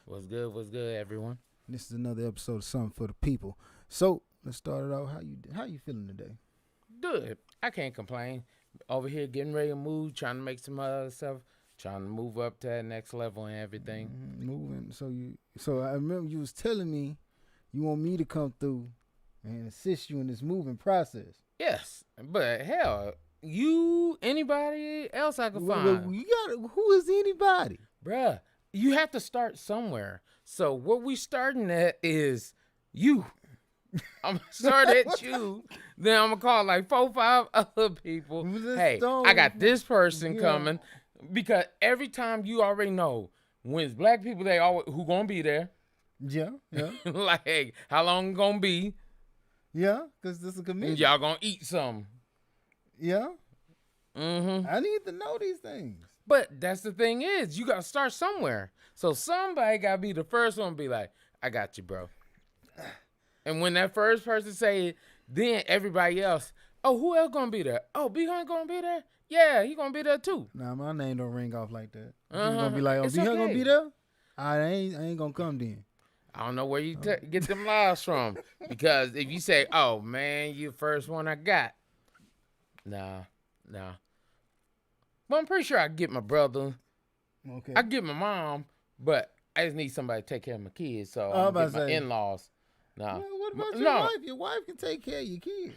What's good? What's good, everyone? This is another episode of Something for the People. So let's start it out. How you feeling today? Good. I can't complain. Over here getting ready to move, trying to make some other stuff, trying to move up to that next level and everything. Moving. So I remember you was telling me you want me to come through and assist you in this moving process. Yes, but hell, anybody else I can Well, find. you got who is anybody? Bruh, you have to start somewhere. So what we starting at is you. I'm gonna start at you. Then I'm gonna call like 4-5 other people. Hey, I got this person coming because every time you already know when it's black people, they always who gonna be there. Yeah. Like, hey, how long it gonna be? Yeah, because this is a community. Y'all gonna eat something. Yeah. Mm-hmm. I need to know these things. But that's the thing is, you gotta start somewhere. So somebody gotta be the first one to be like, I got you, bro. And when that first person say it, then everybody else, oh, who else gonna be there? Oh, B-Hunt gonna be there? Yeah, he gonna be there too. Nah, my name don't ring off like that. Uh-huh. You gonna be like, oh, B-Hunt gonna be there? I ain't gonna come then. I don't know where you get them lies from. Because if you say, oh, man, you the first one I got. Nah. But I'm pretty sure I can get my brother. Okay. I can get my mom, but I just need somebody to take care of my kids. So I'm going to get my in-laws. Nah. Yeah, what about your wife? Your wife can take care of your kids.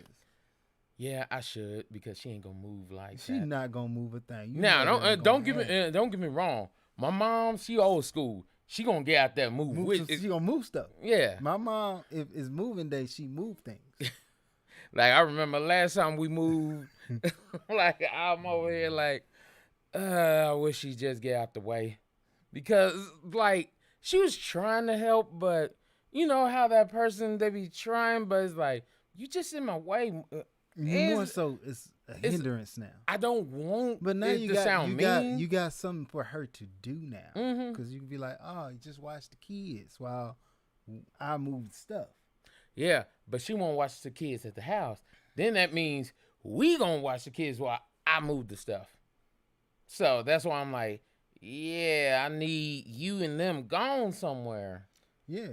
Yeah, I should because she ain't gonna move like that. She not gonna move a thing. Now, don't get me wrong. My mom, she old school. She gonna get out there move. She gonna move stuff. Yeah. My mom, if it's moving day, she move things. Like I remember last time we moved, like I'm over here like, I wish she just get out the way, because like she was trying to help, but you know how that person they be trying, but it's like you just in my way. More so, it's a hindrance now. I don't want, but now it you to sound mean. You got something for her to do now, because you can be like, oh, you just watch the kids while I move the stuff. Yeah, but she won't watch the kids at the house. Then that means we gonna watch the kids while I move the stuff. So that's why I'm like, yeah, I need you and them gone somewhere. Yeah,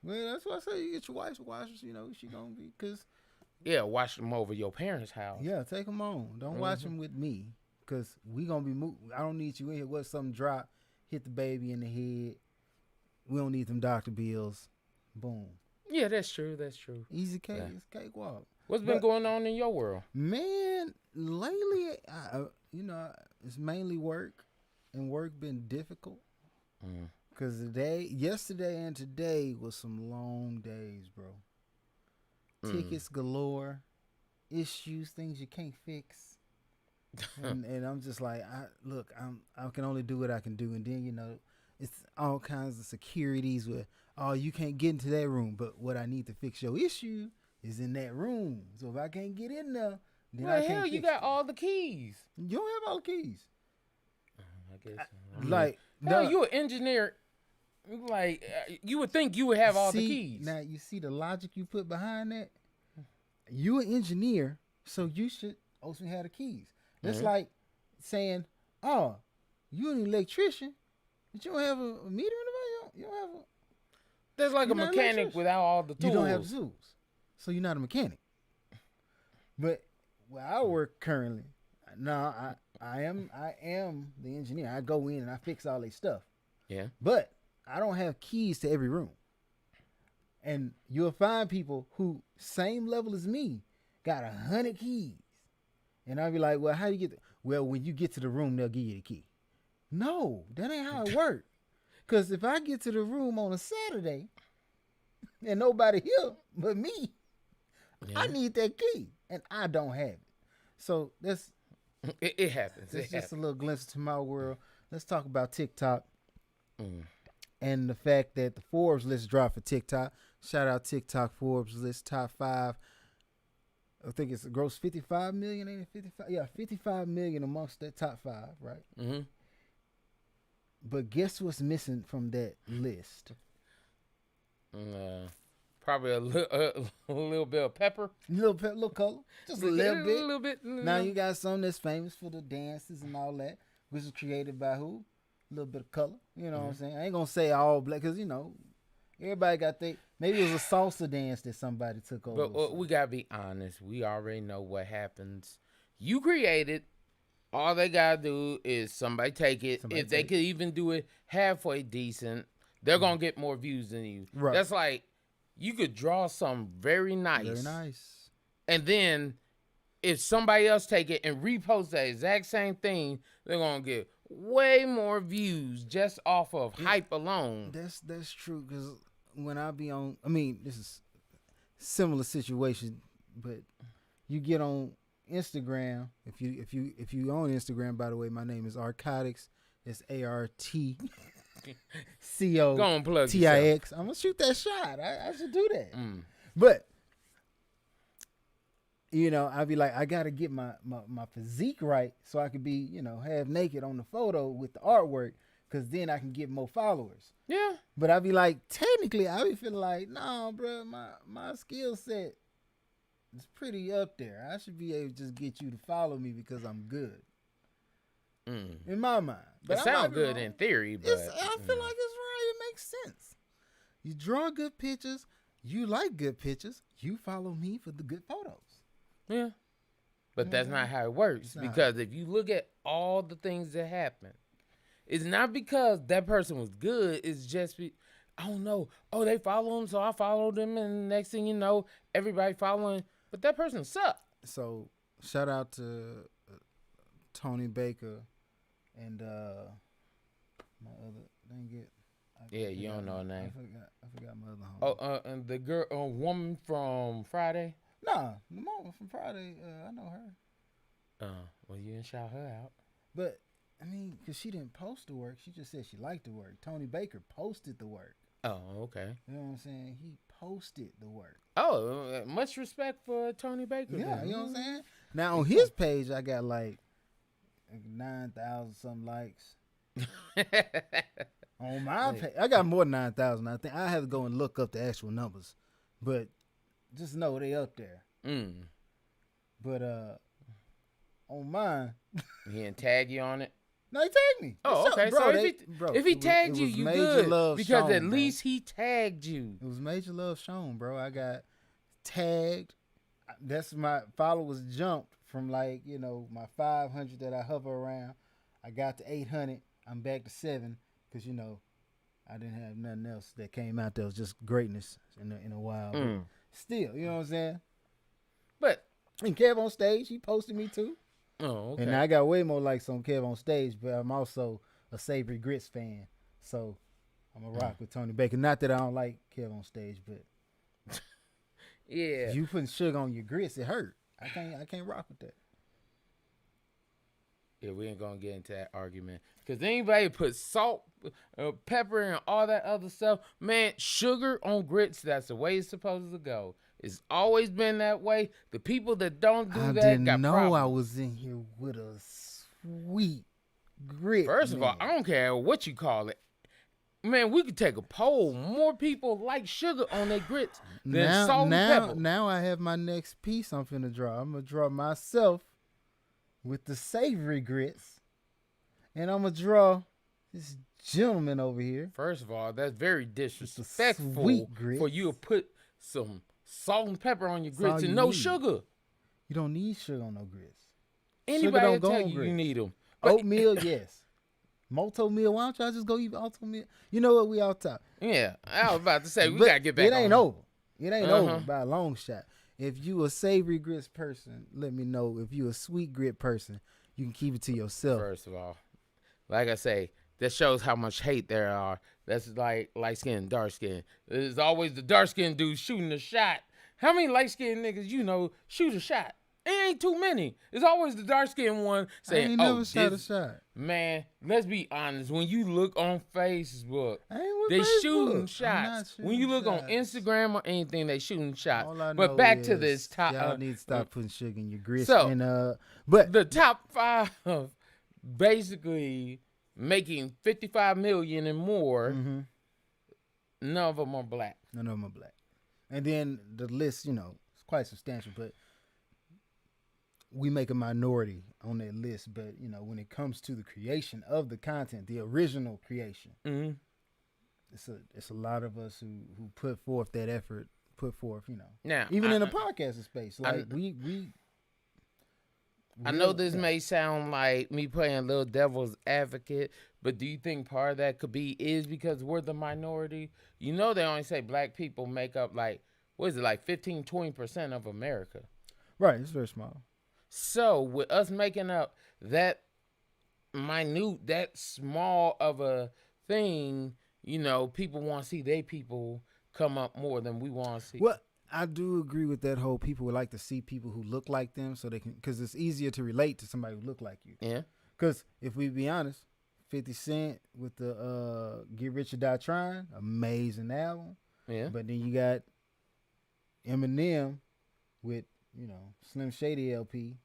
well, that's why I say you get your wife to watch. You know, she gonna be because. Yeah, watch them over your parents' house. Yeah, take them on. Don't watch them with me, because we going to be moving. I don't need you in here. What, something drop, hit the baby in the head. We don't need them doctor bills. Boom. Yeah, that's true. Easy cake. It's cakewalk. What's been going on in your world? Man, lately, it's mainly work, and work been difficult. Because yesterday and today was some long days, bro. Tickets galore, issues, things you can't fix, and I'm just like, I can only do what I can do, and then it's all kinds of securities where you can't get into that room, but what I need to fix your issue is in that room. So if I can't get in there, then I can't. You got all the keys. You don't have all the keys. I guess. You an engineer. Like, you would think you would have all the keys. Now, you see the logic you put behind that? You an engineer, so you should also have the keys. That's like saying, oh, you an electrician, but you don't have a meter in the You don't have a... There's like a mechanic without all the tools. You don't have tools, so you're not a mechanic. But where I work currently, I am the engineer. I go in and I fix all their stuff. Yeah. But I don't have keys to every room. And you'll find people who same level as me got 100 keys. And I'll be like, well, how do you get well, when you get to the room, they'll give you the key. No, that ain't how it works. Because if I get to the room on a Saturday and nobody here but me, I need that key. And I don't have it. So that's... It happens. It's just a little glimpse to my world. Let's talk about TikTok. And the fact that the Forbes list dropped for TikTok. Shout out TikTok Forbes list top 5. I think it's gross 55 million, ain't it? 55? Yeah, 55 million amongst that top 5, right? Mm-hmm. But guess what's missing from that list? Probably a little bit of pepper. Little color. Just a little bit. A little bit. Now you got some that's famous for the dances and all that, which was created by who? little bit of color. You know what I'm saying? I ain't gonna say all black because everybody got maybe it was a salsa dance that somebody took over. But we gotta be honest. We already know what happens. You created. All they gotta do is somebody take it. If they could even do it halfway decent, they're gonna get more views than you. Right. That's like you could draw something very nice. Very nice. And then if somebody else take it and repost that exact same thing, they're gonna get way more views just off of hype alone. That's true. Because when I be on, I mean, this is similar situation, but you get on Instagram. If you on Instagram, by the way, my name is Arcotics. It's ARTCOTIX. I'm gonna shoot that shot. I should do that. But I be like, I gotta get my physique right so I could be half naked on the photo with the artwork, because then I can get more followers. Yeah. But I be like, technically, I be feeling like, nah, bro, my skill set. It's pretty up there. I should be able to just get you to follow me because I'm good. In my mind. But it sounds good in theory, but I feel like it's right. It makes sense. You draw good pictures. You like good pictures. You follow me for the good photos. Yeah. But that's not how it works. Because if you look at all the things that happen, it's not because that person was good. It's just I don't know. Oh, they follow him, so I followed them, and next thing you know, everybody following. But that person sucked. So, shout out to Tony Baker and my other you don't know her name. I forgot my other homie. And the girl, woman from Friday. Nah, the woman from Friday. I know her. Well, you didn't shout her out. But I mean, because she didn't post the work, she just said she liked the work. Tony Baker posted the work. Oh, okay. You know what I'm saying? He posted the work. Oh, much respect for Tony Baker. Yeah, then. You know what I'm saying? Now, on his page, I got like 9,000 something likes. On my page, I got more than 9,000. I think I have to go and look up the actual numbers. But just know they up there. But on mine. He didn't tag you on it? No, he tagged me. Oh, okay. Bro, so if he tagged you, you good. Because at least he tagged you. It was major love shown, bro. I got tagged. That's my followers jumped from my 500 that I hover around. I got to 800. I'm back to 7 because I didn't have nothing else that came out that was just greatness in a while. But still, you know what I'm saying? But and Kev on stage, he posted me too. Oh, okay. And I got way more likes on Kev on stage, but I'm also a Savory Grits fan. So I'm a rock with Tony Baker. Not that I don't like Kev on stage, but yeah. If you putting sugar on your grits, it hurt. I can't rock with that. Yeah, we ain't gonna get into that argument. Because anybody put salt, pepper, and all that other stuff, man, sugar on grits, that's the way it's supposed to go. It's always been that way. The people that don't do that got problems. I didn't know I was in here with a sweet grit. First of all, I don't care what you call it. Man, we could take a poll. More people like sugar on their grits than salt and pepper. Now I have my next piece I'm finna draw. I'm gonna draw myself with the savory grits. And I'm gonna draw this gentleman over here. First of all, that's very disrespectful for you to put some salt and pepper on your grits and no sugar. You don't need sugar on no grits. Anybody will tell you need them. Oatmeal, yes. Malto meal. Why don't y'all just go eat malto meal? You know what? We all top. Yeah, I was about to say we gotta get back. It ain't over. It ain't over by a long shot. If you a savory grits person, let me know. If you a sweet grit person, you can keep it to yourself. First of all, like I say, that shows how much hate there are. That's like light skin, dark skin. There's always the dark skin dude shooting a shot. How many light skinned niggas shoot a shot? It ain't too many. It's always the dark skinned one saying, I ain't never shot a shot. Man, let's be honest. When you look on Facebook, they shooting shots. When you look on Instagram or anything, they shooting shots. But back to this top. Y'all need to stop putting sugar in your grits. So, but the top 5 basically making 55 million and more, none of them are black. None of them are black. And then the list, is quite substantial. But we make a minority on that list, but when it comes to the creation of the content, the original creation, it's a lot of us who put forth that effort, Now, even in the podcasting space, like I know this may sound like me playing little devil's advocate, but do you think part of that is because we're the minority? They only say black people make up like 15, 20% of America. Right, it's very small. So with us making up that that small of a thing, people want to see their people come up more than we want to see. Well, I do agree with that whole people would like to see people who look like them so they can, because it's easier to relate to somebody who look like you. Yeah. Because if we be honest, 50 Cent with the Get Rich or Die Trying, amazing album. Yeah. But then you got Eminem with, Slim Shady LP.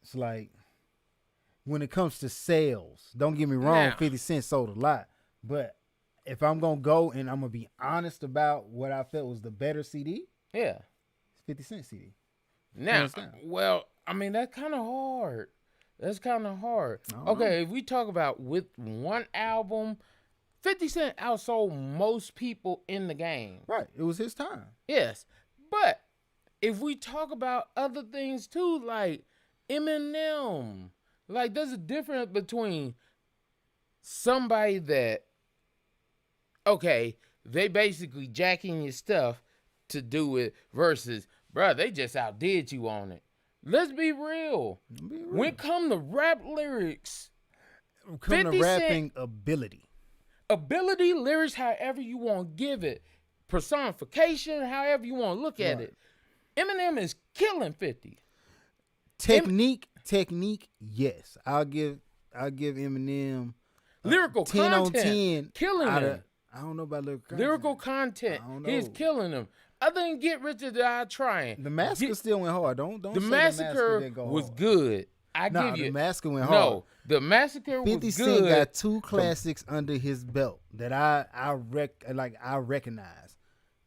It's like, when it comes to sales, don't get me wrong, 50 Cent sold a lot. But if I'm going to go and I'm going to be honest about what I felt was the better CD, yeah, it's 50 Cent CD. Now, well, I mean, that's kind of hard. Okay, if we talk about with one album, 50 Cent outsold most people in the game. Right. It was his time. Yes. But if we talk about other things too, like Eminem, like there's a difference between somebody that, okay, they basically jacking your stuff to do it versus, bro, they just outdid you on it. Let's be real. When it come to rap lyrics, come to rapping ability, lyrics, however you want to give it, personification, however you want to look at it, Eminem is killing 50. Technique, yes. I'll give Eminem lyrical 10 content, on 10 killing him. I don't know about lyrical content. He's killing them. Other than Get Rich or Die Trying, the Massacre still went hard. Don't the Massacre didn't go was hard. good. Give you the Massacre went hard. No, the Massacre 50 was Cent good. got two classics under his belt that I recognize.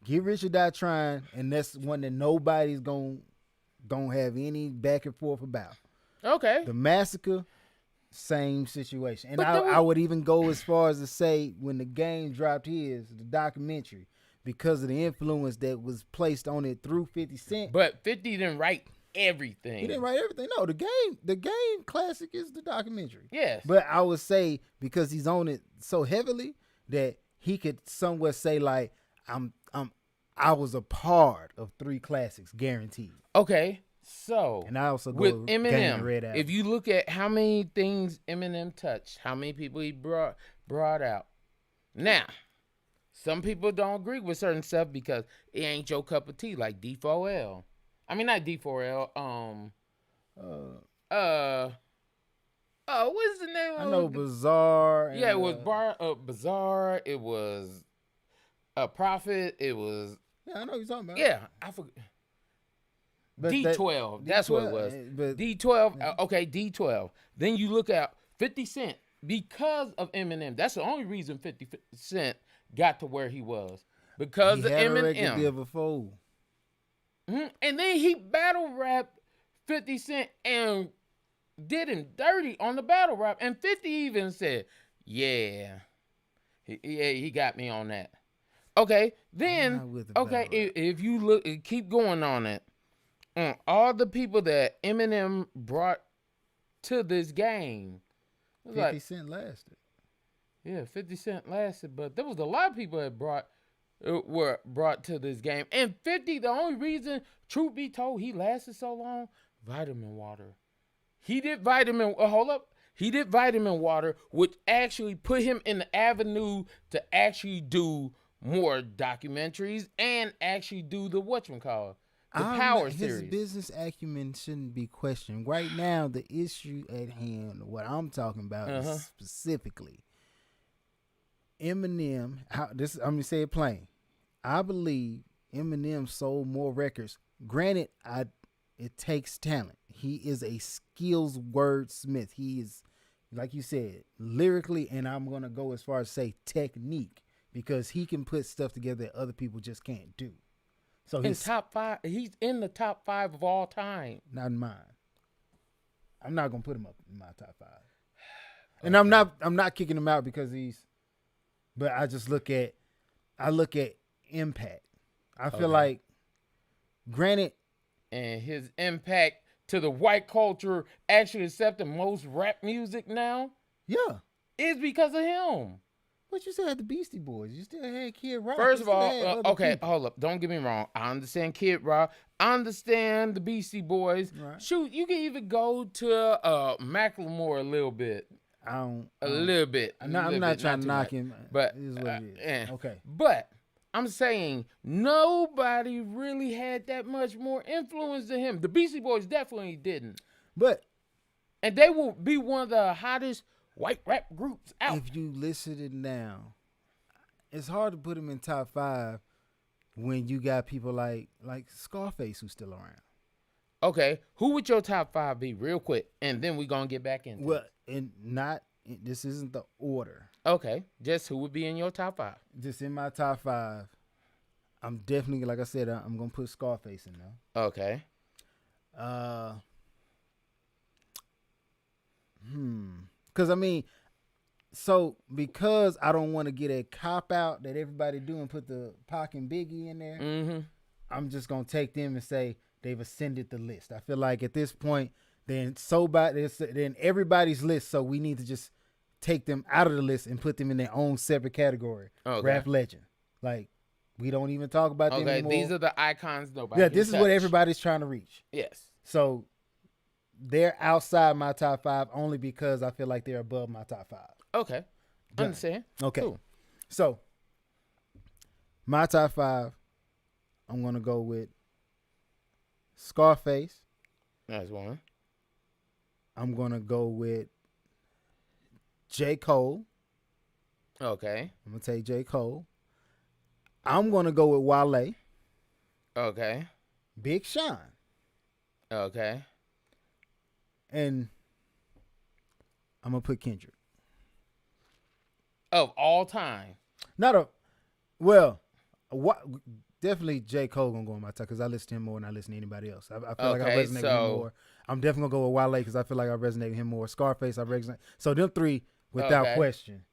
Get Rich or Die Trying, and that's one that nobody's gonna have any back and forth about. Okay. The Massacre, same situation. And I would even go as far as to say when the game dropped the documentary, because of the influence that was placed on it through 50 Cent. But 50 didn't write everything. He didn't write everything. No, the game classic is the documentary. Yes. But I would say because he's on it so heavily that he could somewhat say like I was a part of 3 classics guaranteed. Okay. So, and I also go with Eminem, Red if you look at how many things Eminem touched, how many people he brought out. Now, some people don't agree with certain stuff because it ain't your cup of tea, like D4L. I mean, not D4L. What's the name? I know Bizarre. Yeah, it was Bizarre. It was Prophet. It was. Yeah, I know what you're talking about. Yeah, I forget. D12. That's what it was. D12. Okay, D12. Then you look at 50 Cent because of Eminem. That's the only reason 50 Cent got to where he was, because of Eminem. He before. Mm-hmm. And then he battle rapped 50 Cent and did him dirty on the battle rap. And 50 even said, yeah, he got me on that. Okay, then, okay, if you look, keep going on it. All the people that Eminem brought to this game. 50 Cent lasted. Yeah, 50 Cent lasted, but there was a lot of people that were brought to this game. And 50, the only reason, truth be told, he lasted so long, vitamin water. He did vitamin water, which actually put him in the avenue to actually do more documentaries and actually do the whatchamacallit. The Power series. His business acumen shouldn't be questioned. Right now, the issue at hand, what I'm talking about is specifically Eminem. I'm going to say it plain. I believe Eminem sold more records. Granted, it takes talent. He is a skills wordsmith. He is, like you said, lyrically, and I'm going to go as far as say technique, because he can put stuff together that other people just can't do. So in top 5. He's in the top 5 of all time. not in mine. I'm not gonna put him up in my top 5. And I'm not kicking him out because but I just look at impact. I feel like, granted, and his impact to the white culture actually accepting most rap music now, yeah, is because of him. But you still had the Beastie Boys. You still had Kid Rock. First of all, people. hold up. Don't get me wrong. I understand Kid Rock. I understand the Beastie Boys. Right. Shoot, you can even go to Macklemore a little bit. A little bit. I'm not trying to knock him, but it is what it is. Okay. But I'm saying nobody really had that much more influence than him. The Beastie Boys definitely didn't. And they will be one of the hottest white rap groups out. If you listen to it now, it's hard to put them in top 5 when you got people like Scarface who's still around. Okay, who would your top 5 be, real quick, and then we're gonna get back into it. This isn't the order. Okay, just who would be in your top 5? Just in my top 5, I'm definitely, like I said, I'm gonna put Scarface in there. Okay. Because I don't want to get a cop out that everybody do and put the Pac and Biggie in there, I'm just gonna take them and say they've ascended the list. I feel like at this point, then everybody's list, so we need to just take them out of the list and put them in their own separate category. Okay. Rap legend, like we don't even talk about them anymore. These are the icons nobody. Yeah, this is what everybody's trying to reach. Yes. So they're outside my top 5 only because I feel like they're above my top 5. Okay. Done. Understand. Okay. Cool. So my top 5, I'm going to go with Scarface. That's one. I'm going to go with J. Cole. Okay. I'm going to take J. Cole. I'm going to go with Wale. Okay. Big Sean. Okay. And I'm going to put Kendrick. Of all time. Definitely J. Cole gonna go in my top because I listen to him more than I listen to anybody else. I feel like I resonate with him more. I'm definitely gonna go with Wale because I feel like I resonate with him more. Scarface, I resonate. So them 3 without question.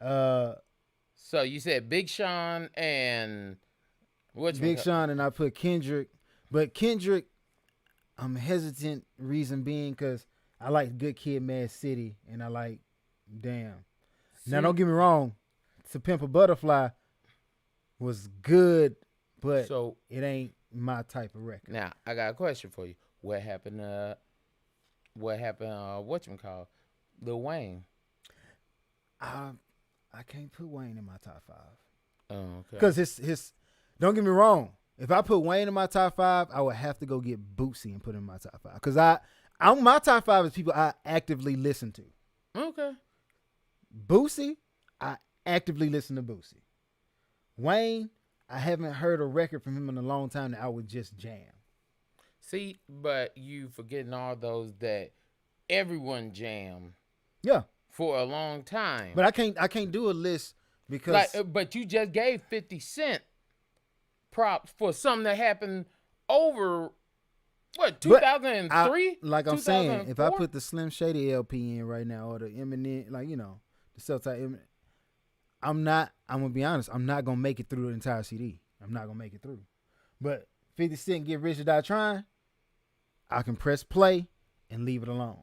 So you said Big Sean and Big Sean, and I put Kendrick. But Kendrick, I'm hesitant. Reason being because I like Good Kid, Mad City, and I like Damn. Now don't get me wrong, To Pimp a Butterfly was good, but it ain't my type of record. Now I got a question for you. What happened? Whatchamacallit? Lil Wayne. I can't put Wayne in my top 5. Oh, okay. Because his. Don't get me wrong. If I put Wayne in my top 5, I would have to go get Bootsy and put him in my top 5. Because my top 5 is people I actively listen to. Okay. Bootsy, I actively listen to Bootsy. Wayne, I haven't heard a record from him in a long time that I would just jam. See, but you forgetting all those that everyone jammed. Yeah. For a long time. But I can't do a list because but you just gave 50 Cent props for something that happened over 2003? Like I'm saying, if I put the Slim Shady LP in right now or the Eminem, the Self-Type Eminem, I'm gonna be honest, I'm not gonna make it through the entire CD. I'm not gonna make it through. But 50 Cent Get Rich or Die Trying, I can press play and leave it alone.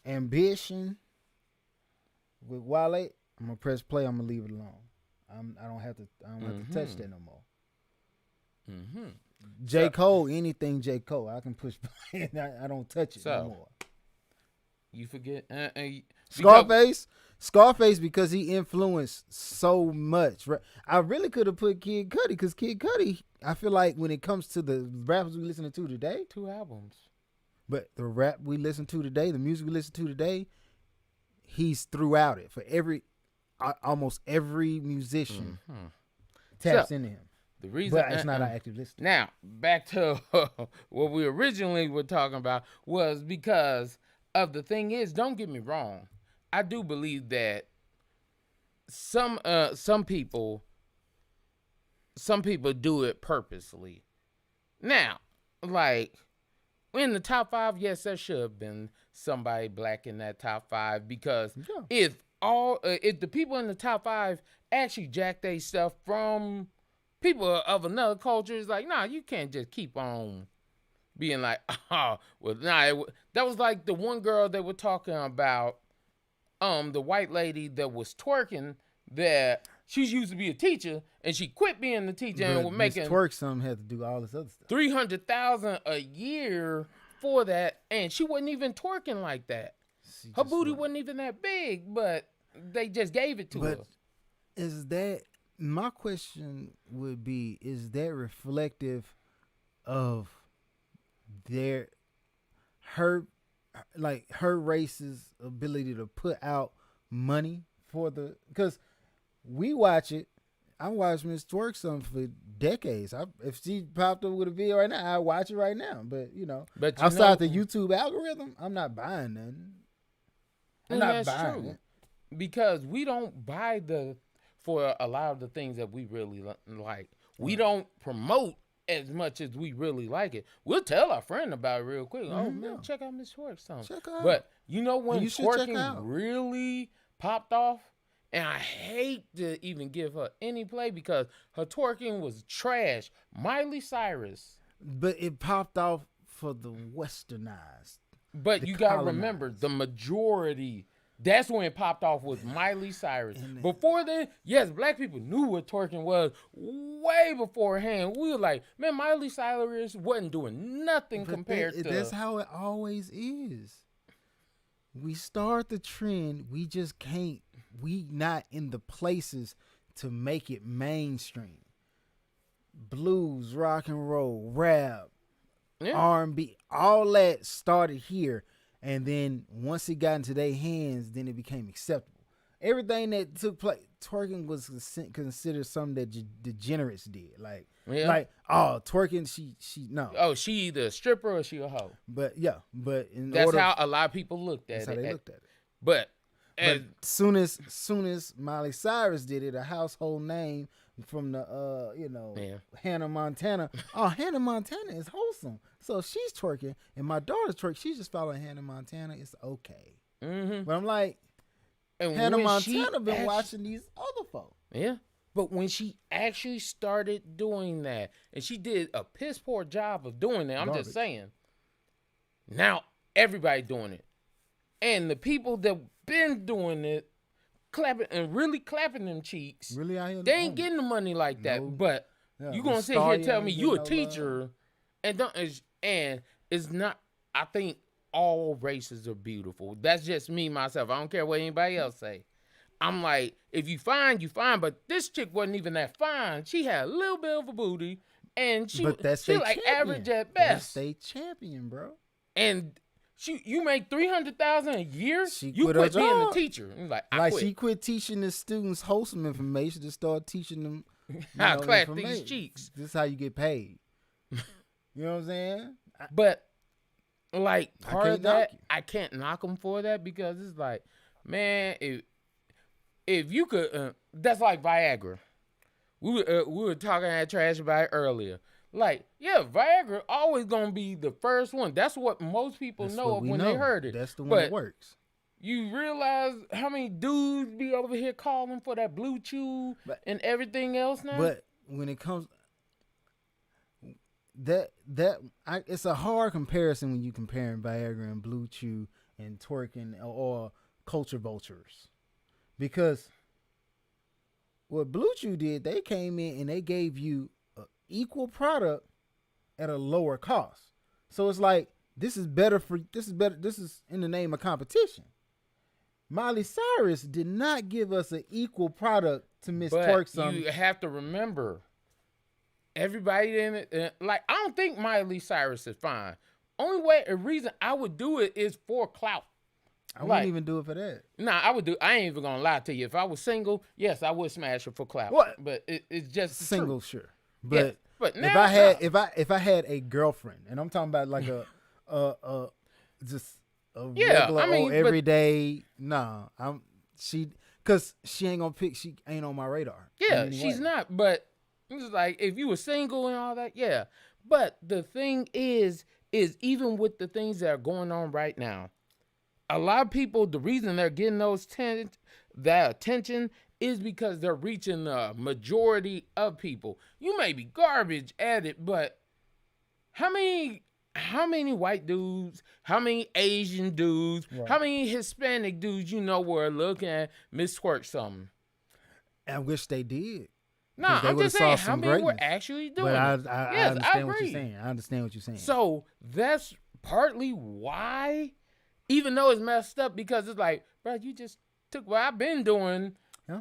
Ambition with Wale, I'm gonna press play, I'm gonna leave it alone. I don't have to touch that no more. J. Cole, anything J. Cole, I can push play and I don't touch it no more. You forget Scarface because he influenced so much. I really could have put Kid Cudi because Kid Cudi, I feel like when it comes to the rappers we listen to today, 2 albums. But the rap we listen to today, the music we listen to today, he's throughout it for almost every musician taps into him. The reason, but it's not an active list. Now back to what we originally were talking about was because of the thing is, don't get me wrong, I do believe that some people some people do it purposely. Now, like in the top 5, yes, there should have been somebody black in that top 5 because if the people in the top 5 actually jack they stuff from people of another culture, it's like, nah, you can't just keep on being like, oh, well, nah. That was like the one girl they were talking about, the white lady that was twerking, that she used to be a teacher and she quit being the teacher and was making twerk. Some had to do all this other stuff. $300,000 a year for that, and she wasn't even twerking like that. Her booty wasn't even that big, but they just gave it to her. Is that, my question would be, is that reflective of her race's ability to put out money for the, because we watch it. I watched Miss Twerk something for decades. If she popped up with a video right now, I'd watch it right now. But outside the YouTube algorithm, I'm not buying nothing. I'm not buying it. Because we don't buy for a lot of the things that we really like. We don't promote as much as we really like it. We'll tell our friend about it real quick. Mm-hmm. Oh man, check out Miss Twerk something. Check out. But you know when twerking really popped off? And I hate to even give her any play because her twerking was trash. Miley Cyrus. But it popped off for the westernized. But you got to remember, the majority, that's when it popped off, was Miley Cyrus. Before then, yes, black people knew what twerking was way beforehand. We were like, man, Miley Cyrus wasn't doing nothing compared to... That's how it always is. We start the trend, we just can't. We not in the places to make it mainstream. Blues, rock and roll, rap, R&B, all that started here. And then once it got into their hands, then it became acceptable. Everything that took place, twerking was considered something that degenerates did. Twerking, she no. Oh, she either a stripper or she a hoe. But that's how a lot of people looked at it. That's how they looked at it. But soon as Miley Cyrus did it, a household name from the Hannah Montana. Oh, Hannah Montana is wholesome. So if she's twerking and my daughter's twerking, she's just following Hannah Montana. It's okay. Mm-hmm. But I'm like, and Hannah Montana been watching these other folks. Yeah. But when she actually started doing that, and she did a piss poor job of doing that, I'm just saying, now everybody doing it. And the people that been doing it, clapping and really clapping them cheeks, really out here, they ain't getting the money like that. No. But you gonna sit here and tell me you a teacher, and it's not. I think all races are beautiful. That's just me myself. I don't care what anybody else say. I'm like, if you fine, you fine. But this chick wasn't even that fine. She had a little bit of a booty, and she like champion. Average at best. That's they champion, bro. And you make $300,000 a year. You quit being a teacher. Like she quit teaching the students wholesome information to start teaching them how to clap these cheeks. This is how you get paid. You know what I'm saying? But like part of that, I can't knock them for that because it's like, man, if you could, that's like Viagra. We were talking that trash about it earlier. Like, yeah, Viagra always gonna be the first one. That's what most people know of when they heard it. That's the one that works. You realize how many dudes be over here calling for that Blue Chew and everything else now? But when it comes, it's a hard comparison when you comparing Viagra and Blue Chew and twerking or culture vultures, because what Blue Chew did, they came in and they gave you equal product at a lower cost. So it's like, this is better. This is in the name of competition. Miley Cyrus did not give us an equal product to Miss Twerk. You have to remember, everybody in it, like, I don't think Miley Cyrus is fine. Only reason I would do it is for clout. I wouldn't even do it for that. Nah, I ain't even gonna lie to you. If I was single, yes, I would smash her for clout. What? But it's just single, true. Sure. But now if I had a girlfriend, and I'm talking about like just a regular everyday, because she ain't gonna pick. She ain't on my radar. Yeah, she's not. But It's like if you were single and all that, yeah. But the thing is even with the things that are going on right now, a lot of people, the reason they're getting that attention is because they're reaching the majority of people. You may be garbage at it, but how many white dudes, how many Asian dudes, how many Hispanic dudes were looking at Miss Squirt something? I wish they did. No, I'm just saying how many were actually doing it. I understand what you're saying. I understand what you're saying. So that's partly why, even though it's messed up, because it's like, bro, you just took what I've been doing,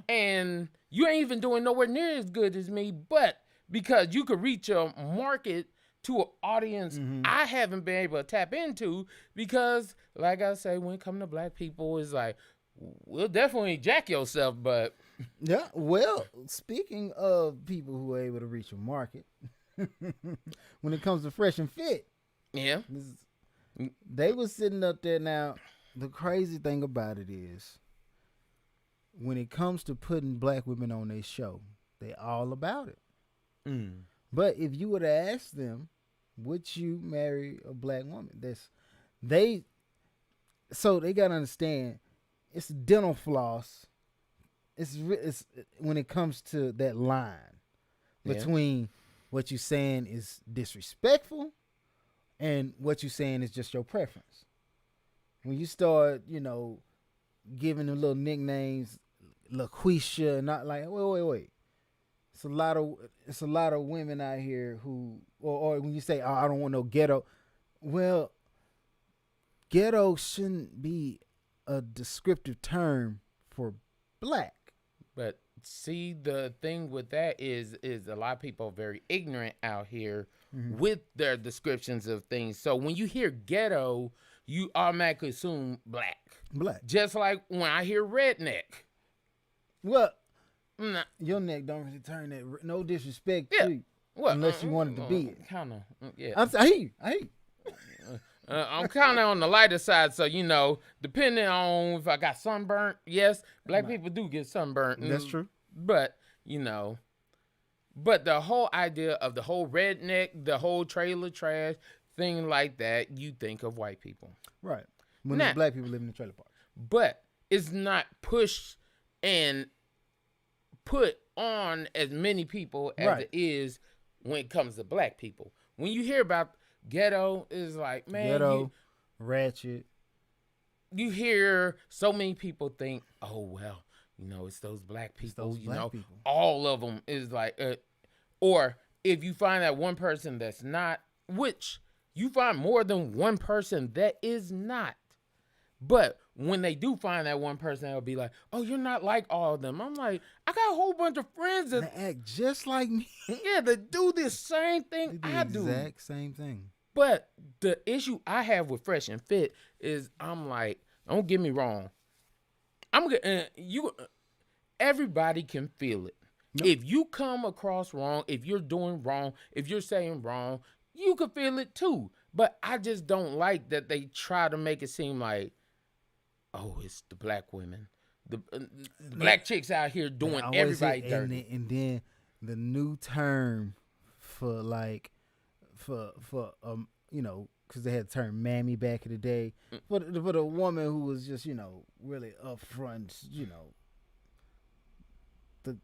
and you ain't even doing nowhere near as good as me, but because you could reach a market to an audience I haven't been able to tap into, because, like I say, when it comes to black people, it's like, we'll definitely jack yourself, but... Yeah, well, speaking of people who are able to reach a market, when it comes to Fresh and Fit, they was sitting up there. Now, the crazy thing about it is, when it comes to putting black women on their show, they all about it. But if you were to ask them, would you marry a black woman? They gotta understand, it's dental floss. It's when it comes to that line between what you're saying is disrespectful and what you're saying is just your preference. When you start, giving them little nicknames, LaQuisha, and not like, wait. It's a lot of women out here who, or when you say, oh, I don't want no ghetto. Well, ghetto shouldn't be a descriptive term for black. But see, the thing with that is a lot of people are very ignorant out here with their descriptions of things. So when you hear ghetto, you automatically assume black. Just like when I hear redneck. Well, your neck don't really turn that. No disrespect to you. Well, unless you wanted to be it. Kind of, yeah. I hear you. I'm kind of on the lighter side, so depending on if I got sunburnt, yes, black people do get sunburnt. That's true. But but the whole idea of the whole redneck, the whole trailer trash thing like that, you think of white people, right? When there's black people living in the trailer park, but it's not pushed and put on as many people as it is when it comes to black people. When you hear about ghetto, is like, man, ghetto, ratchet. You hear so many people think, oh well, it's those black people. People. All of them is like, or if you find that one person that's not, which you find more than one person that is not. But when they do find that one person, they'll be like, oh, you're not like all of them. I'm like, I got a whole bunch of friends that act just like me. Yeah, that do this same thing I do. The exact same thing. But the issue I have with Fresh and Fit is I'm like, don't get me wrong. Everybody can feel it. Nope. If you come across wrong, if you're doing wrong, if you're saying wrong, you can feel it too. But I just don't like that they try to make it seem like, oh, it's the black women. The black chicks out here doing everybody dirty. And then the new term for because they had the term mammy back in the day, for the woman who was just, really upfront, the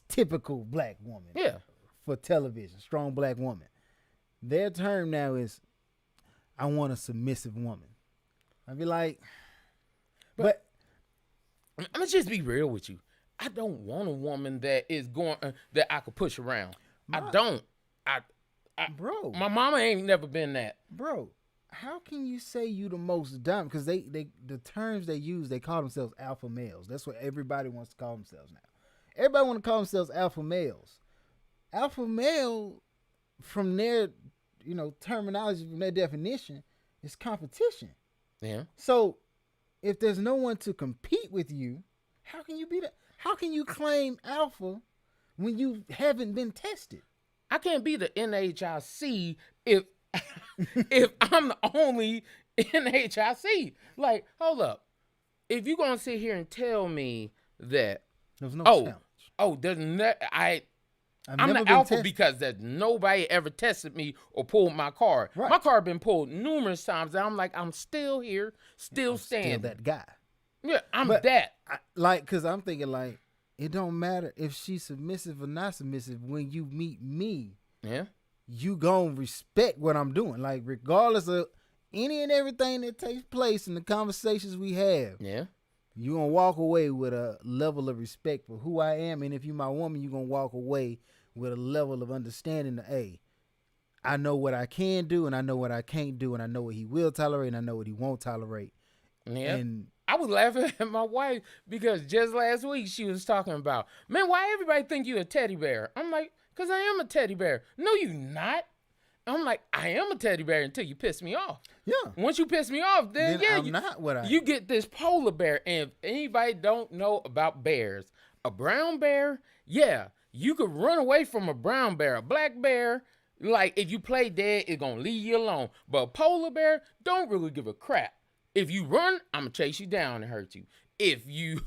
typical black woman. Yeah. For television, strong black woman. Their term now is, I want a submissive woman. I'd be like, but I'm gonna just be real with you. I don't want a woman that is going that I could push around. I don't. Bro, my mama ain't never been that. Bro, how can you say you the most dominant? Because the terms they use, they call themselves alpha males. That's what everybody wants to call themselves now. Everybody want to call themselves alpha males. Alpha male, from their terminology, from their definition, is competition. Yeah. So if there's no one to compete with you, how can you be that? How can you claim alpha when you haven't been tested? I can't be the NHIC if if I'm the only NHIC. Like, hold up. If you're gonna sit here and tell me that there's no challenge. Oh, there's no, I'm the alpha because that nobody ever tested me or pulled my card. Right. My card been pulled numerous times. And I'm like, I'm still here, still standing. Still that guy. Yeah, that. Because I'm thinking, like, it don't matter if she's submissive or not submissive. When you meet me, you gonna respect what I'm doing. Like, regardless of any and everything that takes place in the conversations we have, you gonna walk away with a level of respect for who I am. And if you my woman, you gonna walk away with a level of understanding that, hey, I know what I can do and I know what I can't do, and I know what he will tolerate and I know what he won't tolerate. Yeah. And I was laughing at my wife because just last week she was talking about, man, why everybody think you a teddy bear? I'm like, because I am a teddy bear. No, you not. I'm like, I am a teddy bear until you piss me off. Yeah. Once you piss me off, then I'm not what I am. You get this polar bear. And if anybody don't know about bears, a brown bear, you could run away from a brown bear. A black bear, like if you play dead, it's going to leave you alone. But a polar bear don't really give a crap. If you run, I'm going to chase you down and hurt you. If you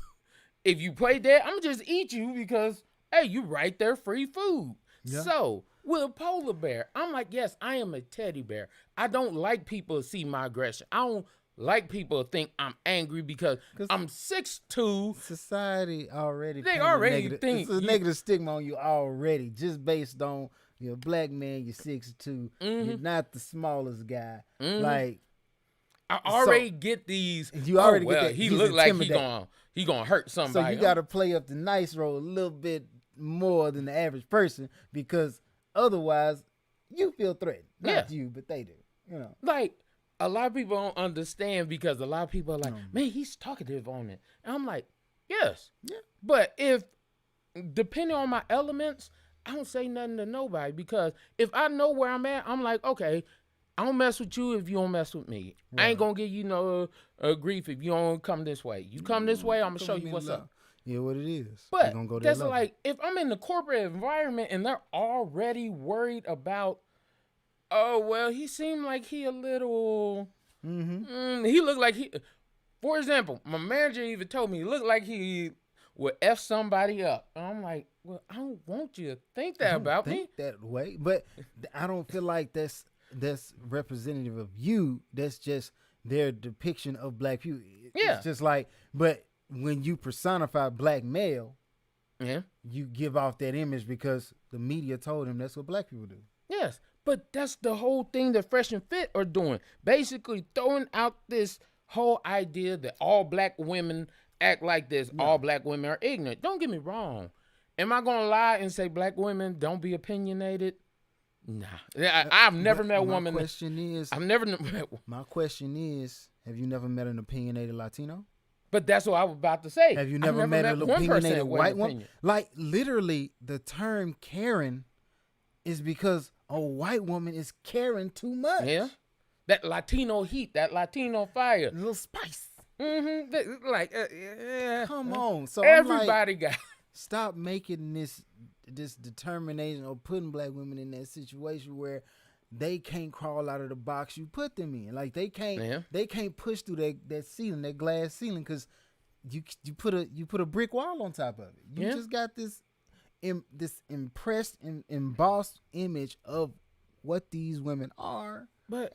play dead, I'm going to just eat you because, hey, you right there, free food. Yeah. So with a polar bear, I'm like, yes, I am a teddy bear. I don't like people to see my aggression. I don't like people to think I'm angry because I'm 6'2". Society already. They already think. It's a negative stigma on you already, just based on you're a black man, you're 6'2". You're not the smallest guy. Like, I already get these. You already get that. He look like he gonna hurt somebody. So you got to play up the nice role a little bit more than the average person, because otherwise you feel threatened. Not you, but they do. You know, like a lot of people don't understand because a lot of people are like, man, he's talkative on it, and I'm like, yes, but if depending on my elements, I don't say nothing to nobody, because if I know where I'm at, I'm like, okay, I don't mess with you if you don't mess with me. Right. I ain't gonna give you no grief if you don't come this way. You come this way, I'm gonna show you what's up. Yeah, what it is. But that's like, if I'm in the corporate environment and they're already worried about, oh, well, he seemed like he a little, he looked like he, for example, my manager even told me he looked like he would F somebody up. And I'm like, well, I don't want you to think that about me. That way, but I don't feel like that's representative of you. That's just their depiction of black people. It's just like, but when you personify black male, you give off that image because the media told him that's what black people do. Yes, but that's the whole thing that Fresh and Fit are doing. Basically throwing out this whole idea that all black women act like this. All black women are ignorant. Don't get me wrong. Am I going to lie and say black women don't be opinionated? Nah, I've never met a woman. My question is, my question is, have you never met an opinionated Latino? But that's what I was about to say. Have you never met an opinionated white woman? Like, literally, the term Karen is because a white woman is caring too much. Yeah, that Latino heat, that Latino fire, a little spice. Like, come on. So everybody got. Stop making this determination or putting black women in that situation where they can't crawl out of the box you put them in. Like, they can't push through that ceiling, that glass ceiling, because you put a brick wall on top of it. You just got this impressed and embossed image of what these women are. But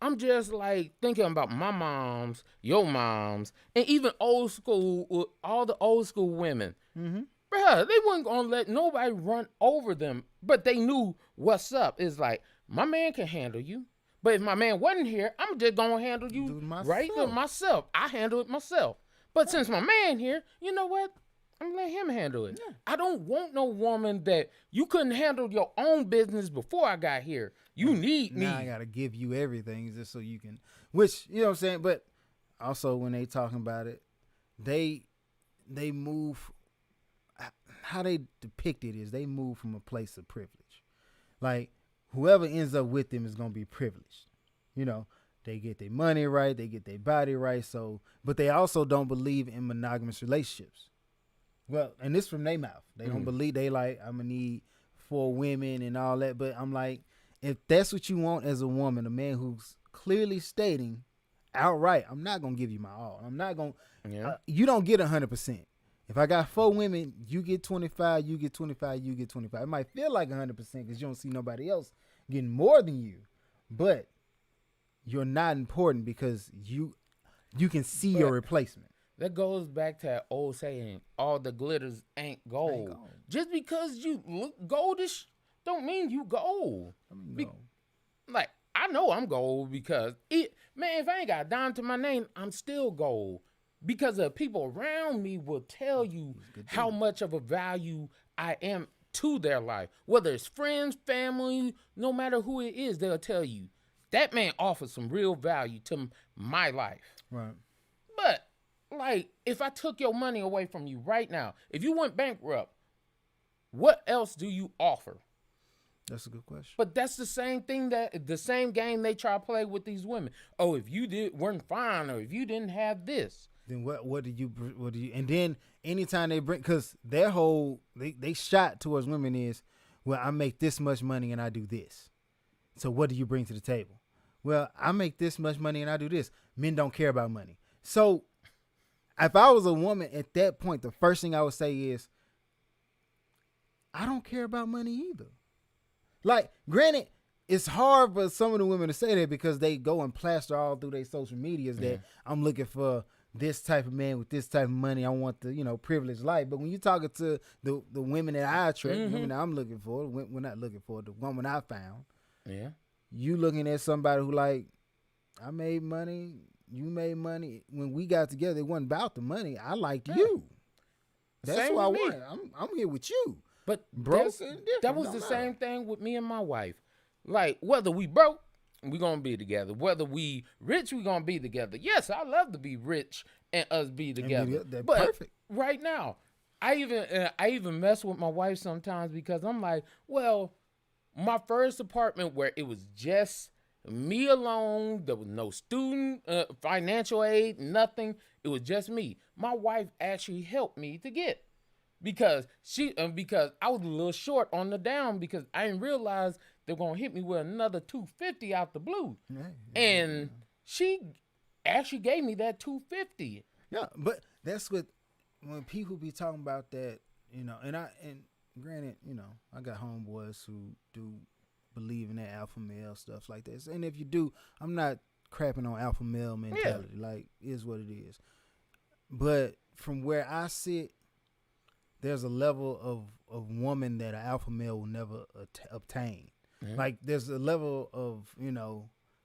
I'm just like thinking about my moms, your moms, and even old school, all the old school women. Bruh, they weren't gonna let nobody run over them, but they knew what's up. It's like, my man can handle you, but if my man wasn't here, I'm just gonna handle you myself. I handle it myself. But since my man here, you know what? I'm gonna let him handle it. Yeah. I don't want no woman that you couldn't handle your own business before I got here. You need me. Now I gotta give you everything just so you can, which, you know what I'm saying? But also when they talking about it, they move, how they depict it is they move from a place of privilege. Like, whoever ends up with them is gonna be privileged. You know, they get their money right, they get their body right. So, but they also don't believe in monogamous relationships. Well, and this from their mouth. They don't believe, they like, I'm going to need 4 women and all that. But I'm like, if that's what you want as a woman, a man who's clearly stating outright, I'm not going to give you my all. I'm not going to, you don't get 100%. If I got 4 women, you get 25, you get 25, you get 25. It might feel like 100% because you don't see nobody else getting more than you, but you're not important because you can see your replacement. That goes back to that old saying, all the glitters ain't gold. Just because you look goldish don't mean you gold. Like, I know I'm gold because, if I ain't got a dime to my name, I'm still gold. Because the people around me will tell you how much of a value I am to their life. Whether it's friends, family, no matter who it is, they'll tell you, that man offers some real value to my life. Right. But, like, if I took your money away from you right now, if you went bankrupt, what else do you offer? That's a good question. But that's the same thing, the same game they try to play with these women. Oh, if you weren't fine, or if you didn't have this, then what do you and then anytime they bring, because their whole they shot towards women is, well, I make this much money and I do this, so what do you bring to the table? Well, I make this much money and I do this. Men don't care about money. So if I was a woman at that point, the first thing I would say is, I don't care about money either. Like, granted, it's hard for some of the women to say that because they go and plaster all through their social medias that I'm looking for this type of man with this type of money. I want the, privileged life. But when you're talking to the women that I attract, women that I'm looking for, we're not looking for, the woman I found. Yeah. You looking at somebody who, like, I made money, you made money. When we got together, it wasn't about the money. I liked you. That's Same what I with me. want. I'm here with you. But broke, that was the same thing with me and my wife. Like, whether we broke, we gonna be together. Whether we rich, we gonna be together. Yes, I love to be rich and us be together. But perfect. Right now, I even mess with my wife sometimes because I'm like, well, my first apartment where it was just me alone, there was no student financial aid, nothing. It was just me. My wife actually helped me to get. Because I was a little short on the down because I didn't realize they're gonna hit me with another $250 out the blue, and she actually gave me that $250. Yeah, but that's what when people be talking about that, and granted, I got homeboys who do believe in that alpha male stuff like this, and if you do, I'm not crapping on alpha male mentality. Like, is what it is. But from where I sit, there's a level of woman that an alpha male will never obtain. Like, there's a level of,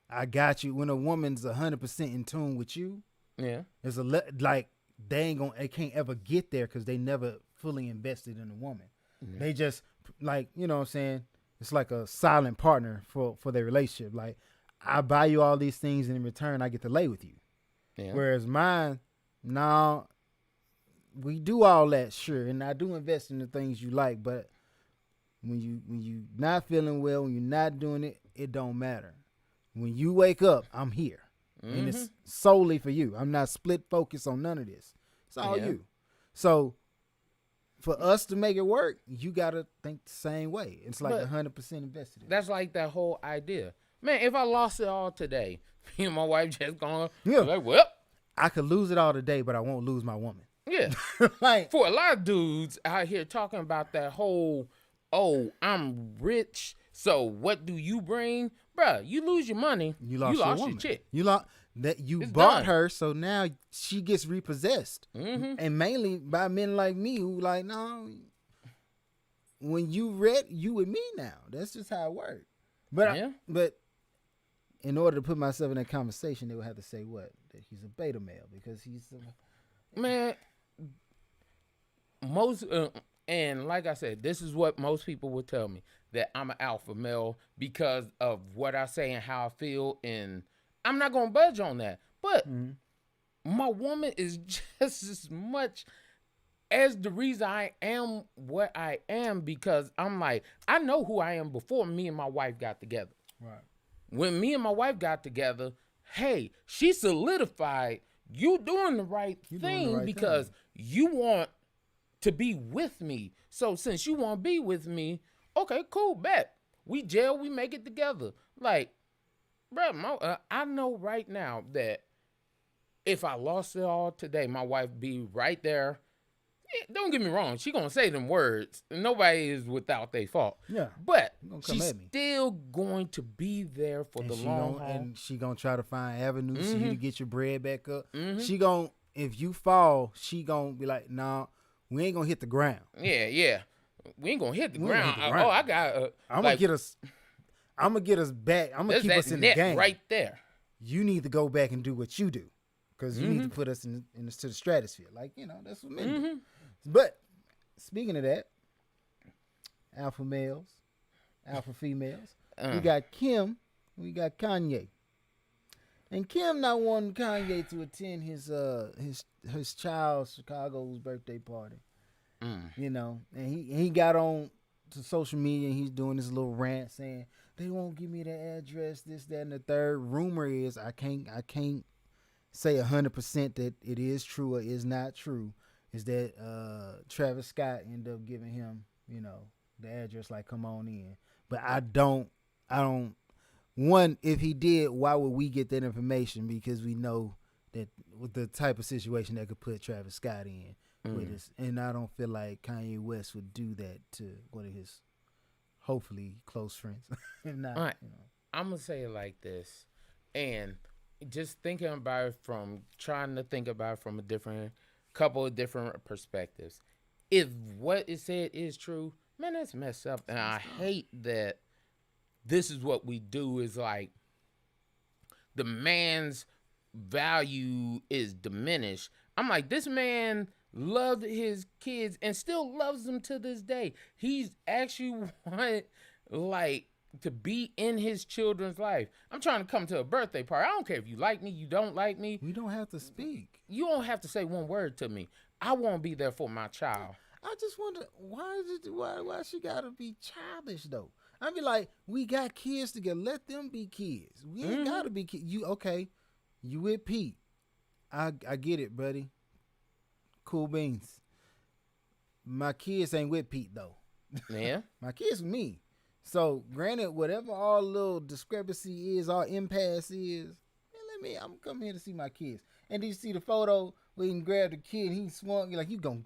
I got you. When a woman's 100% in tune with you, there's like, they can't ever get there because they never fully invested in a woman. They just, like, you know what I'm saying? It's like a silent partner for their relationship. Like, I buy you all these things and in return I get to lay with you. Whereas mine, no, we do all that, sure, and I do invest in the things you like, but when you not feeling well, when you're not doing it, it don't matter. When you wake up, I'm here, and it's solely for you. I'm not split focus on none of this. It's all you. So for us to make it work, you gotta think the same way. It's like 100% invested. That's like that whole idea, man. If I lost it all today, me and my wife just gonna be like, well, I could lose it all today, but I won't lose my woman. Yeah. Like, for a lot of dudes out here talking about that whole, oh, I'm rich, so what do you bring? Bruh, you lose your money, you lost your chick. You bought her, so now she gets repossessed. And mainly by men like me who like, no, when you with me now. That's just how it works. But but in order to put myself in that conversation, they would have to say what? That he's a beta male because he's man. Most and like I said, this is what most people would tell me, that I'm an alpha male because of what I say and how I feel, and I'm not gonna budge on that. But my woman is just as much as the reason I am what I am, because I'm like, I know who I am before me and my wife got together. Right. When me and my wife got together, hey, she solidified you doing the right thing because you want to be with me. So since you want to be with me, okay, cool, bet. We gel, we make it together. Like, bro, I know right now that if I lost it all today, my wife be right there. Don't get me wrong. She gonna say them words. Nobody is without their fault. Yeah. But Come she's at me. still going to be there for the long haul. And she gonna try to find avenues for you to get your bread back up. She gonna, if you fall, she gonna be like, nah, we ain't gonna hit the ground. Yeah. We ain't gonna hit the ground. Oh, I got. I'm gonna get us. I'm gonna get us back. I'm gonna keep us in the game right there. You need to go back and do what you do, because you need to put us to the stratosphere. Like, that's what men do. But speaking of that, alpha males, alpha females, we got Kim, we got Kanye, and Kim not wanting Kanye to attend his child's Chicago's birthday party. And he got on to social media and he's doing this little rant saying they won't give me the address, this, that, and the third. Rumor is I can't say 100% that it is true or is not true. Is that Travis Scott ended up giving him, the address, like, come on in. But I don't. One, if he did, why would we get that information? Because we know that with the type of situation that could put Travis Scott in with us, and I don't feel like Kanye West would do that to one of his hopefully close friends. If not, all right. I'm gonna say it like this, and just thinking about it from a couple of different perspectives. If what is said is true, man, that's messed up, and I hate that. This is what we do, is like the man's value is diminished. I'm like, this man loved his kids and still loves them to this day. He's actually wanted, like, to be in his children's life. I'm trying to come to a birthday party. I don't care if you like me, you don't like me. We don't have to speak. You don't have to say one word to me. I want to be there for my child. I just wonder why she gotta be childish though. I'd be like, we got kids together. Let them be kids. We ain't gotta be kids. You with Pete. I get it, buddy. Cool beans. My kids ain't with Pete though. Yeah. My kids with me. So granted, whatever our little discrepancy is, our impasse is, I'm coming here to see my kids. And did you see the photo where he grabbed the kid and he swung? You're like, you gonna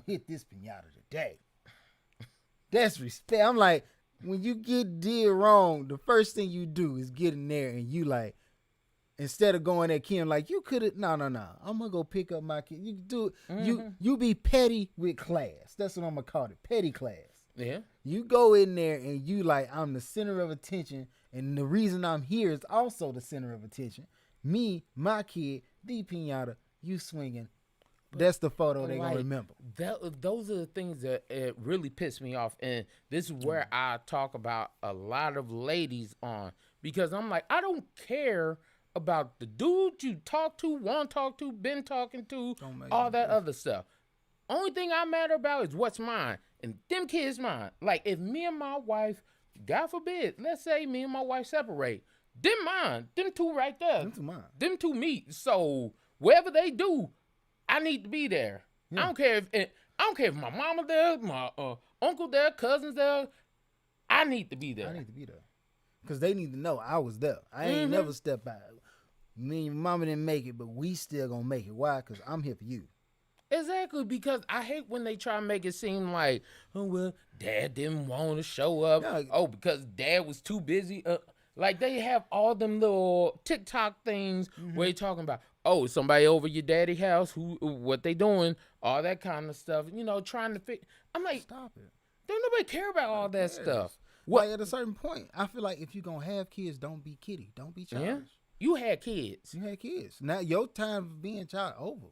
hit this pinata today. That's respect. I'm like, when you did wrong, the first thing you do is get in there and you like, instead of going at Kim, like, you could have, no. I'm gonna go pick up my kid. You do it. You be petty with class. That's what I'm gonna call it. Petty class. Yeah. You go in there and you like, I'm the center of attention, and the reason I'm here is also the center of attention. Me, my kid, the pinata, you swinging. That's the photo they're going to remember. Those are the things that it really piss me off. And this is where I talk about a lot of ladies on. Because I'm like, I don't care about the dude you talk to, want to talk to, been talking to, all that other stuff. Only thing I matter about is what's mine. And them kids mine. Like, if me and my wife, God forbid, let's say me and my wife separate, them mine. Them two right there. Them two mine. Them two meet. So whatever they do, I need to be there. Yeah. I don't care if my mama there, my uncle there, cousins there. I need to be there. I need to be there. Because they need to know I was there. I ain't never stepped out. Me and your mama didn't make it, but we still gonna make it. Why? Because I'm here for you. Exactly, because I hate when they try to make it seem like, oh, well, dad didn't want to show up. Yeah. Because dad was too busy. Like, they have all them little TikTok things where they talking about, somebody over your daddy house, what they doing, all that kind of stuff, trying to fix. I'm like, stop it. Don't nobody care about all that stuff. Like, at a certain point, I feel like if you're going to have kids, don't be kiddie. Don't be childish. Yeah. You had kids. Now, your time of being child over.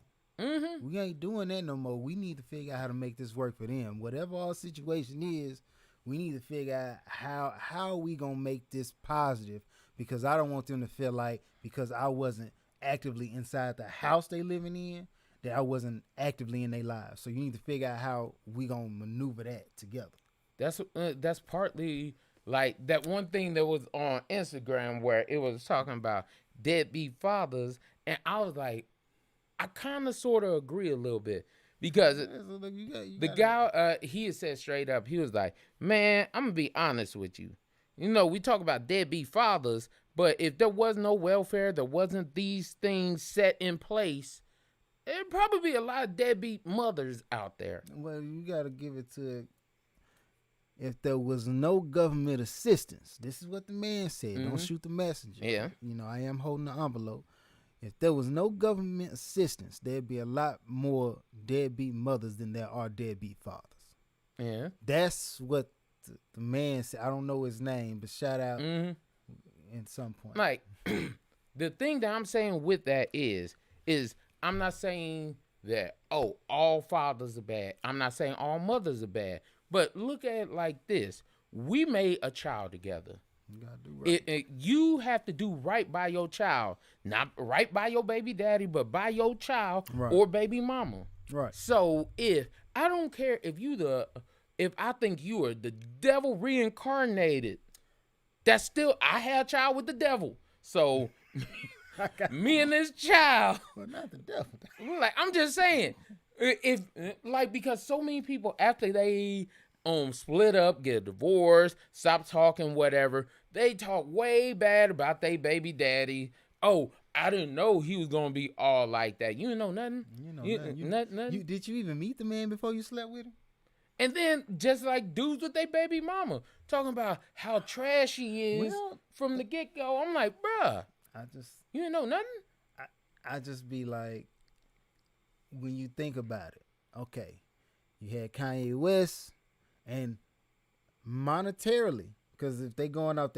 We ain't doing that no more. We need to figure out how to make this work for them. Whatever our situation is, we need to figure out how we gonna make this positive, because I don't want them to feel like because I wasn't actively inside the house they living in, that I wasn't actively in their lives. So you need to figure out how we gonna maneuver that together. That's partly like that one thing that was on Instagram where it was talking about deadbeat fathers, and I was like, I kind of sort of agree a little bit, because the guy, he had said straight up, he was like, man, I'm going to be honest with you. We talk about deadbeat fathers, but if there was no welfare, there wasn't these things set in place, There'd probably be a lot of deadbeat mothers out there. Well, you got to give it to. If there was no government assistance, this is what the man said. Don't shoot the messenger. Yeah. You know, I am holding the envelope. If there was no government assistance, there'd be a lot more deadbeat mothers than there are deadbeat fathers. Yeah. That's what the man said. I don't know his name, but shout out at some point. Like, the thing that I'm saying with that is I'm not saying that, all fathers are bad. I'm not saying all mothers are bad. But look at it like this. We made a child together. You gotta do right. You have to do right by your child. Not right by your baby daddy, but by your child or baby mama. Right. So I don't care if I think you are the devil reincarnated, that's still, I had a child with the devil. So me and this child. Well, not the devil. Like, I'm just saying, because so many people after they split up, get a divorce, stop talking, whatever, they talk way bad about their baby daddy. Oh, I didn't know he was gonna be all like that. You didn't know nothing. Nothing. Did you even meet the man before you slept with him? And then just like dudes with their baby mama talking about how trash he is from the get go. I'm like, bruh, you didn't know nothing. I just be like, when you think about it, okay, you had Kanye West, and monetarily, because if they going out,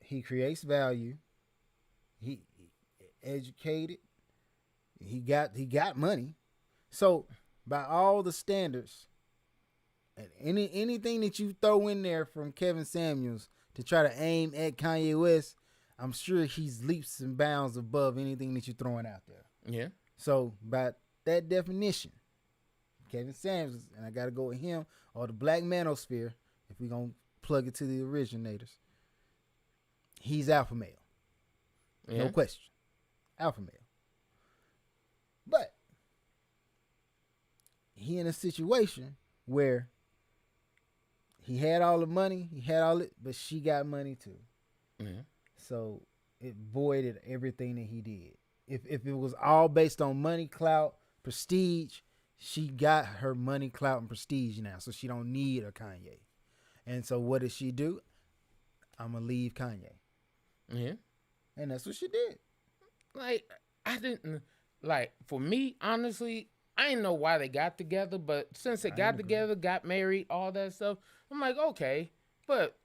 he creates value, he educated, he got money, so by all the standards, and anything that you throw in there from Kevin Samuels to try to aim at Kanye West, I'm sure he's leaps and bounds above anything that you're throwing out there. Yeah. So by that definition, Kevin Samuels, and I got to go with him, or the Black Manosphere, if we're going to plug it to the originators, he's alpha male. No question. Alpha male. But he in a situation where he had all the money, but she got money too. Mm-hmm. So it voided everything that he did. If it was all based on money, clout, prestige, she got her money, clout, and prestige now, so she don't need a Kanye. And so what did she do? I'm gonna leave Kanye. Yeah. And that's what she did. Like, I didn't, like, for me, honestly, I didn't know why they got together, but since they got together, got married, all that stuff, I'm like, okay. But,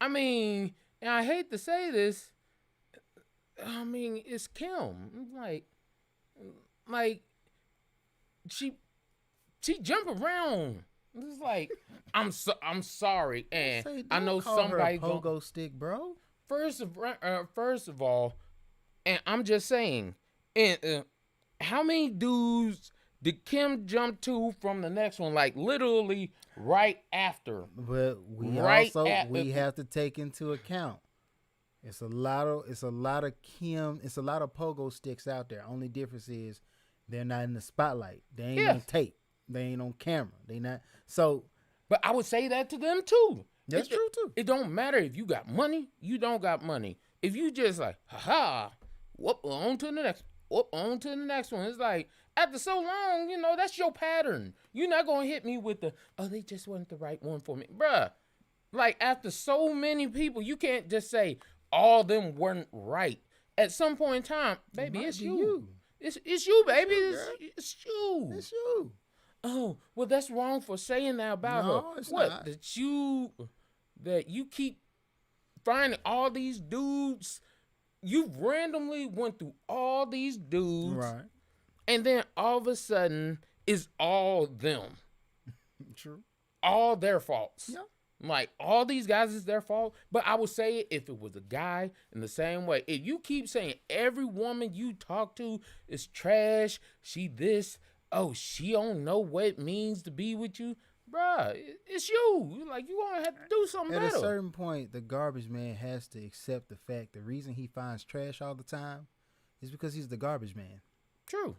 I mean, and I hate to say this, I mean, it's Kim. Like, she jump around. It's like, I'm sorry, and I know somebody her a pogo stick, bro. First of all, and I'm just saying, and how many dudes did Kim jump to from the next one? Like literally right after. But we have to take into account. It's a lot of Kim. It's a lot of pogo sticks out there. Only difference is they're not in the spotlight. They ain't on tape. They ain't on camera. They not so. But I would say that to them too. That's true too. It don't matter if you got money, you don't got money. If you just like, whoop, on to the next, whoop, on to the next one. It's like, after so long, that's your pattern. You're not going to hit me with they just wasn't the right one for me. Bruh, like after so many people, you can't just say all of them weren't right. At some point in time, baby, it's you. It's you, baby. It's you. It's you. Oh, well, that's wrong for saying that about her. It's what? not. That you keep finding all these dudes. You randomly went through all these dudes. Right. And then all of a sudden, it's all them. True. All their faults. Yeah. Like, all these guys is their fault. But I would say if it was a guy in the same way, if you keep saying every woman you talk to is trash, she this, she don't know what it means to be with you, bruh, it's you. Like, you gonna have to do something better. At a certain point, the garbage man has to accept the fact the reason he finds trash all the time is because he's the garbage man. True.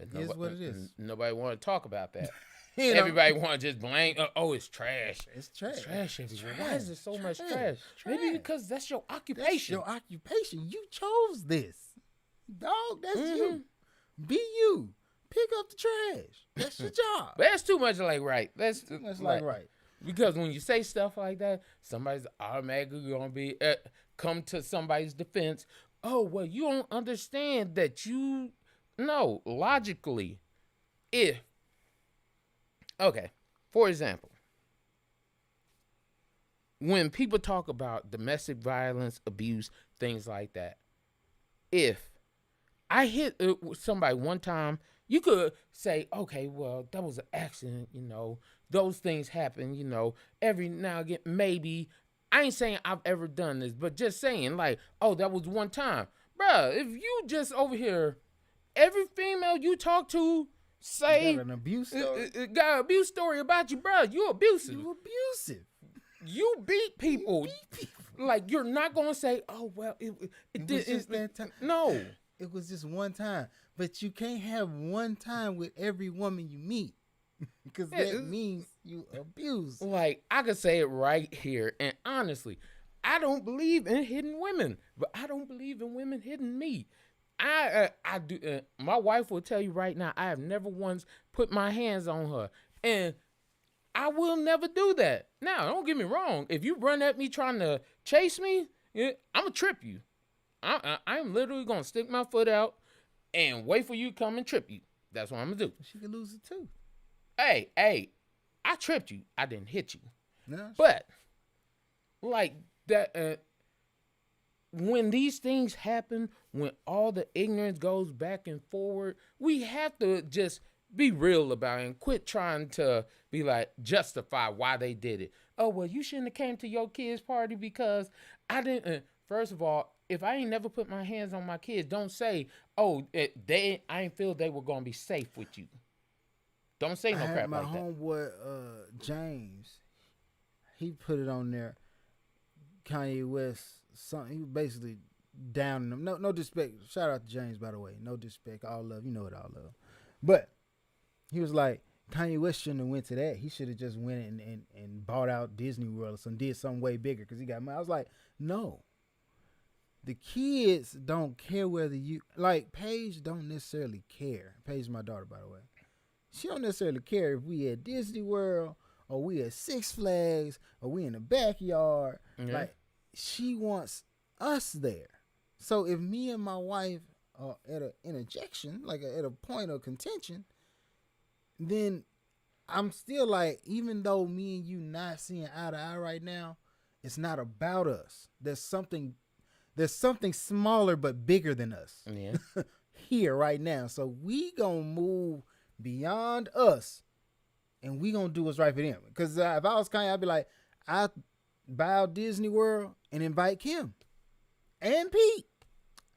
It is what it is. Nobody want to talk about that. Everybody want to just blame, it's trash. It's trash. It's trash everywhere. Why is there so much trash? Maybe because that's your occupation. That's your occupation. You chose this. Dog, that's you. Be you. Pick up the trash. That's your job. But that's too much like right. That's too much like right. Because when you say stuff like that, somebody's automatically gonna be come to somebody's defense. Oh well, you don't understand that you no logically. If okay, for example, when people talk about domestic violence, abuse, things like that, if I hit somebody one time, you could say, okay, well, that was an accident, those things happen, every now and again, maybe. I ain't saying I've ever done this, but just saying, like, oh, that was one time. Bruh, if you just over here, every female you talk to say got an abuse story? Got an abuse story about you, bruh, you abusive. You abusive. You beat people. Like, you're not going to say, oh, well, it was just that time. No. It was just one time. But you can't have one time with every woman you meet. Because that means you abuse. Like, I could say it right here. And honestly, I don't believe in hitting women. But I don't believe in women hitting me. I do. My wife will tell you right now, I have never once put my hands on her. And I will never do that. Now, don't get me wrong. If you run at me trying to chase me, I'm going to trip you. I'm literally going to stick my foot out and wait for you to come and trip you. That's what I'm going to do. She could lose it too. Hey, I tripped you. I didn't hit you. No, but, like, that, when these things happen, when all the ignorance goes back and forward, we have to just be real about it and quit trying to be like, justify why they did it. Oh, well, you shouldn't have came to your kid's party because I didn't. First of all, if I ain't never put my hands on my kids, don't say, oh, I ain't feel they were going to be safe with you. Don't say no crap like that. My homeboy, James, he put it on there. Kanye West, he was basically downing him. No disrespect. Shout out to James, by the way. No disrespect. All love. You know what all love. But he was like, Kanye West shouldn't have went to that. He should have just went and bought out Disney World or did something way bigger because he got money. I was like, no. The kids don't care whether you, like, Paige don't necessarily care. Paige is my daughter, by the way. She don't necessarily care if we at Disney World or we at Six Flags or we in the backyard. Mm-hmm. Like, she wants us there. So if me and my wife are at an interjection, like at a point of contention, then I'm still like, even though me and you not seeing eye to eye right now, it's not about us. There's something smaller but bigger than us here right now. So we gonna move beyond us, and we gonna do what's right for them. Because if I was Kanye, I'd be like, I'd buy out Disney World and invite Kim and Pete.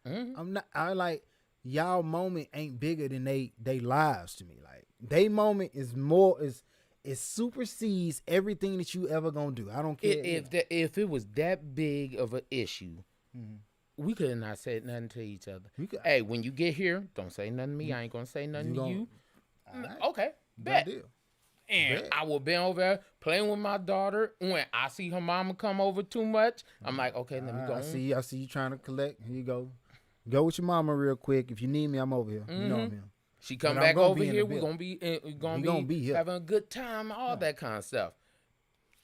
Mm-hmm. I like, y'all moment ain't bigger than they lives to me. Like, they moment is more, it supersedes everything that you ever gonna do. I don't care if it was that big of an issue. Mm-hmm. We could have not said nothing to each other. Hey, when you get here, don't say nothing to me. I ain't gonna say nothing to you. Right. Okay, bet. Deal. And I will be over there playing with my daughter. When I see her mama come over too much, I'm like, okay, let me go. I see you trying to collect. Here you go. Go with your mama real quick. If you need me, I'm over here. Mm-hmm. You know I'm here. She come back over here. We're gonna be having a good time. All that kind of stuff.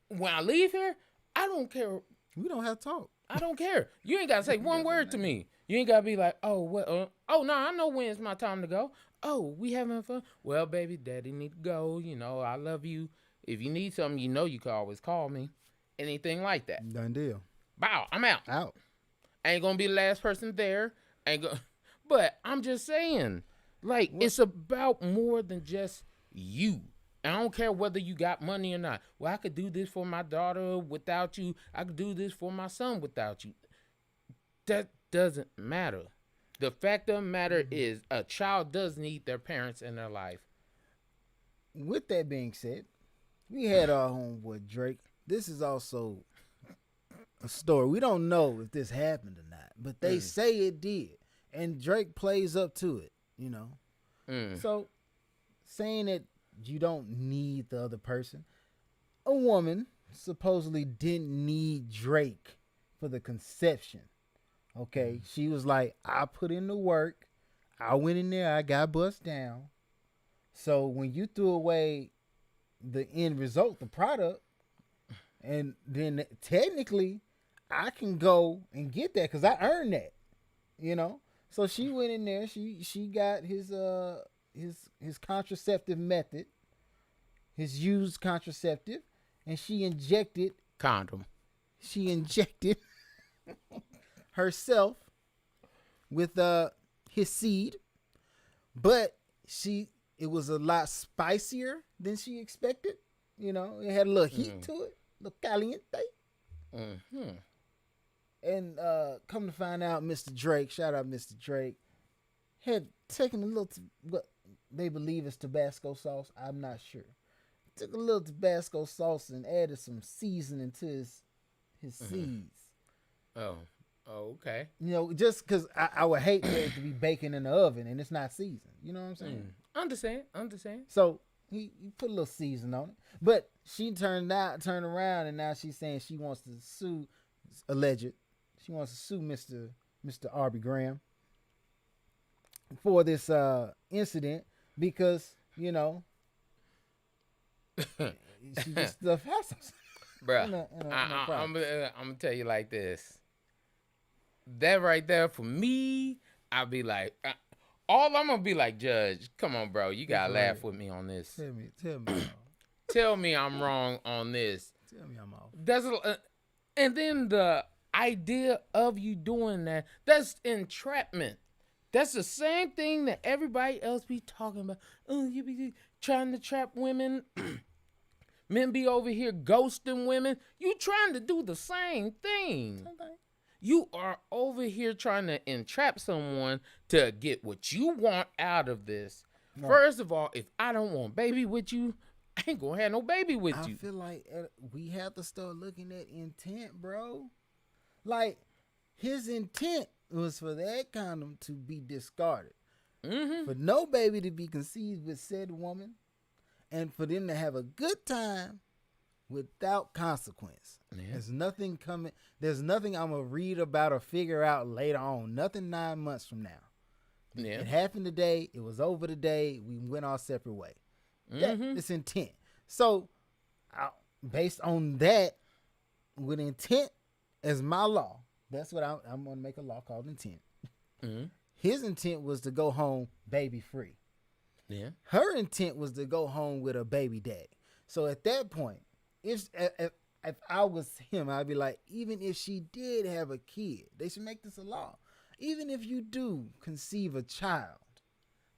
When I leave here, I don't care. We don't have to talk. I don't care. You ain't got to say one word to me. You ain't got to be like, oh, well, I know when it's my time to go. Oh, we having fun? Well, baby, daddy need to go. I love you. If you need something, you can always call me. Anything like that. Done deal. Bow, I'm out. Out. I ain't going to be the last person there. But I'm just saying, like, it's about more than just you. I don't care whether you got money or not. Well, I could do this for my daughter without you. I could do this for my son without you. That doesn't matter. The fact of the matter is a child does need their parents in their life. With that being said, we had our homeboy Drake. This is also a story. We don't know if this happened or not, but they say it did. And Drake plays up to it, So saying that you don't need the other person. A woman supposedly didn't need Drake for the conception Okay, she was like, I put in the work. I went in there. I got bust down. So when you threw away the end result, the product, and then technically, I can go and get that because I earned that. You know. So she went in there. She got his contraceptive method, his used contraceptive, and she injected condom. She injected herself with his seed, but it was a lot spicier than she expected. You know, it had a little heat to it, a little caliente. Mm-hmm. And come to find out, Mr. Drake, shout out Mr. Drake, had taken a little, what they believe is Tabasco sauce. I'm not sure. Took a little Tabasco sauce and added some seasoning to his seeds. Oh, okay. You know, just because I would hate for it to be baking in the oven and it's not seasoned. You know what I'm saying? Understand. So he put a little season on it. But she turned around, and now she's saying she wants to sue, alleged. She wants to sue Mr. Arby Graham for this incident because, you know, she just stuff happens. Bruh, I'm gonna tell you like this. That right there for me, I'll be like, all I'm gonna be like, Judge, come on, bro, you gotta laugh with me on this. Tell me, tell me I'm wrong on this. Tell me I'm off. That's and then the idea of you doing that's entrapment. That's the same thing that everybody else be talking about. Oh, you be trying to trap women. Men be over here ghosting women. You trying to do the same thing. Okay. You are over here trying to entrap someone to get what you want out of this. No. First of all, if I don't want baby with you, I ain't gonna have no baby with you. I feel like we have to start looking at intent, bro. Like, his intent was for that condom to be discarded. Mm-hmm. For no baby to be conceived with said woman, and for them to have a good time without consequence. Yeah. There's nothing coming. There's nothing I'm going to read about or figure out later on. Nothing 9 months from now. Yeah. It happened today. It was over today. We went our separate way. Mm-hmm. It's intent. So, based on that, with intent as my law, that's what I'm going to make a law called intent. Mm-hmm. His intent was to go home baby free. Yeah. Her intent was to go home with a baby daddy. So at that point, if I was him, I'd be like, even if she did have a kid, they should make this a law. Even if you do conceive a child,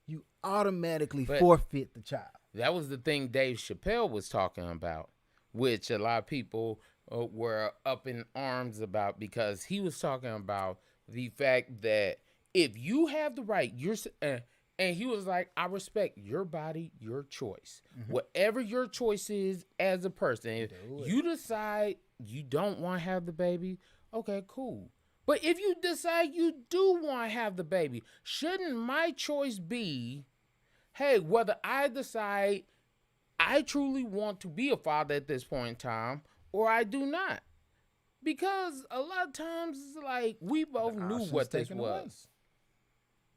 you automatically forfeit the child. That was the thing Dave Chappelle was talking about, which a lot of people were up in arms about, because he was talking about the fact that if you have the right, and he was like, I respect your body, your choice. Mm-hmm. Whatever your choice is as a person, if you decide you don't want to have the baby, okay, cool. But if you decide you do want to have the baby, shouldn't my choice be, hey, whether I decide I truly want to be a father at this point in time or I do not? Because a lot of times it's like we both knew what this was. Away.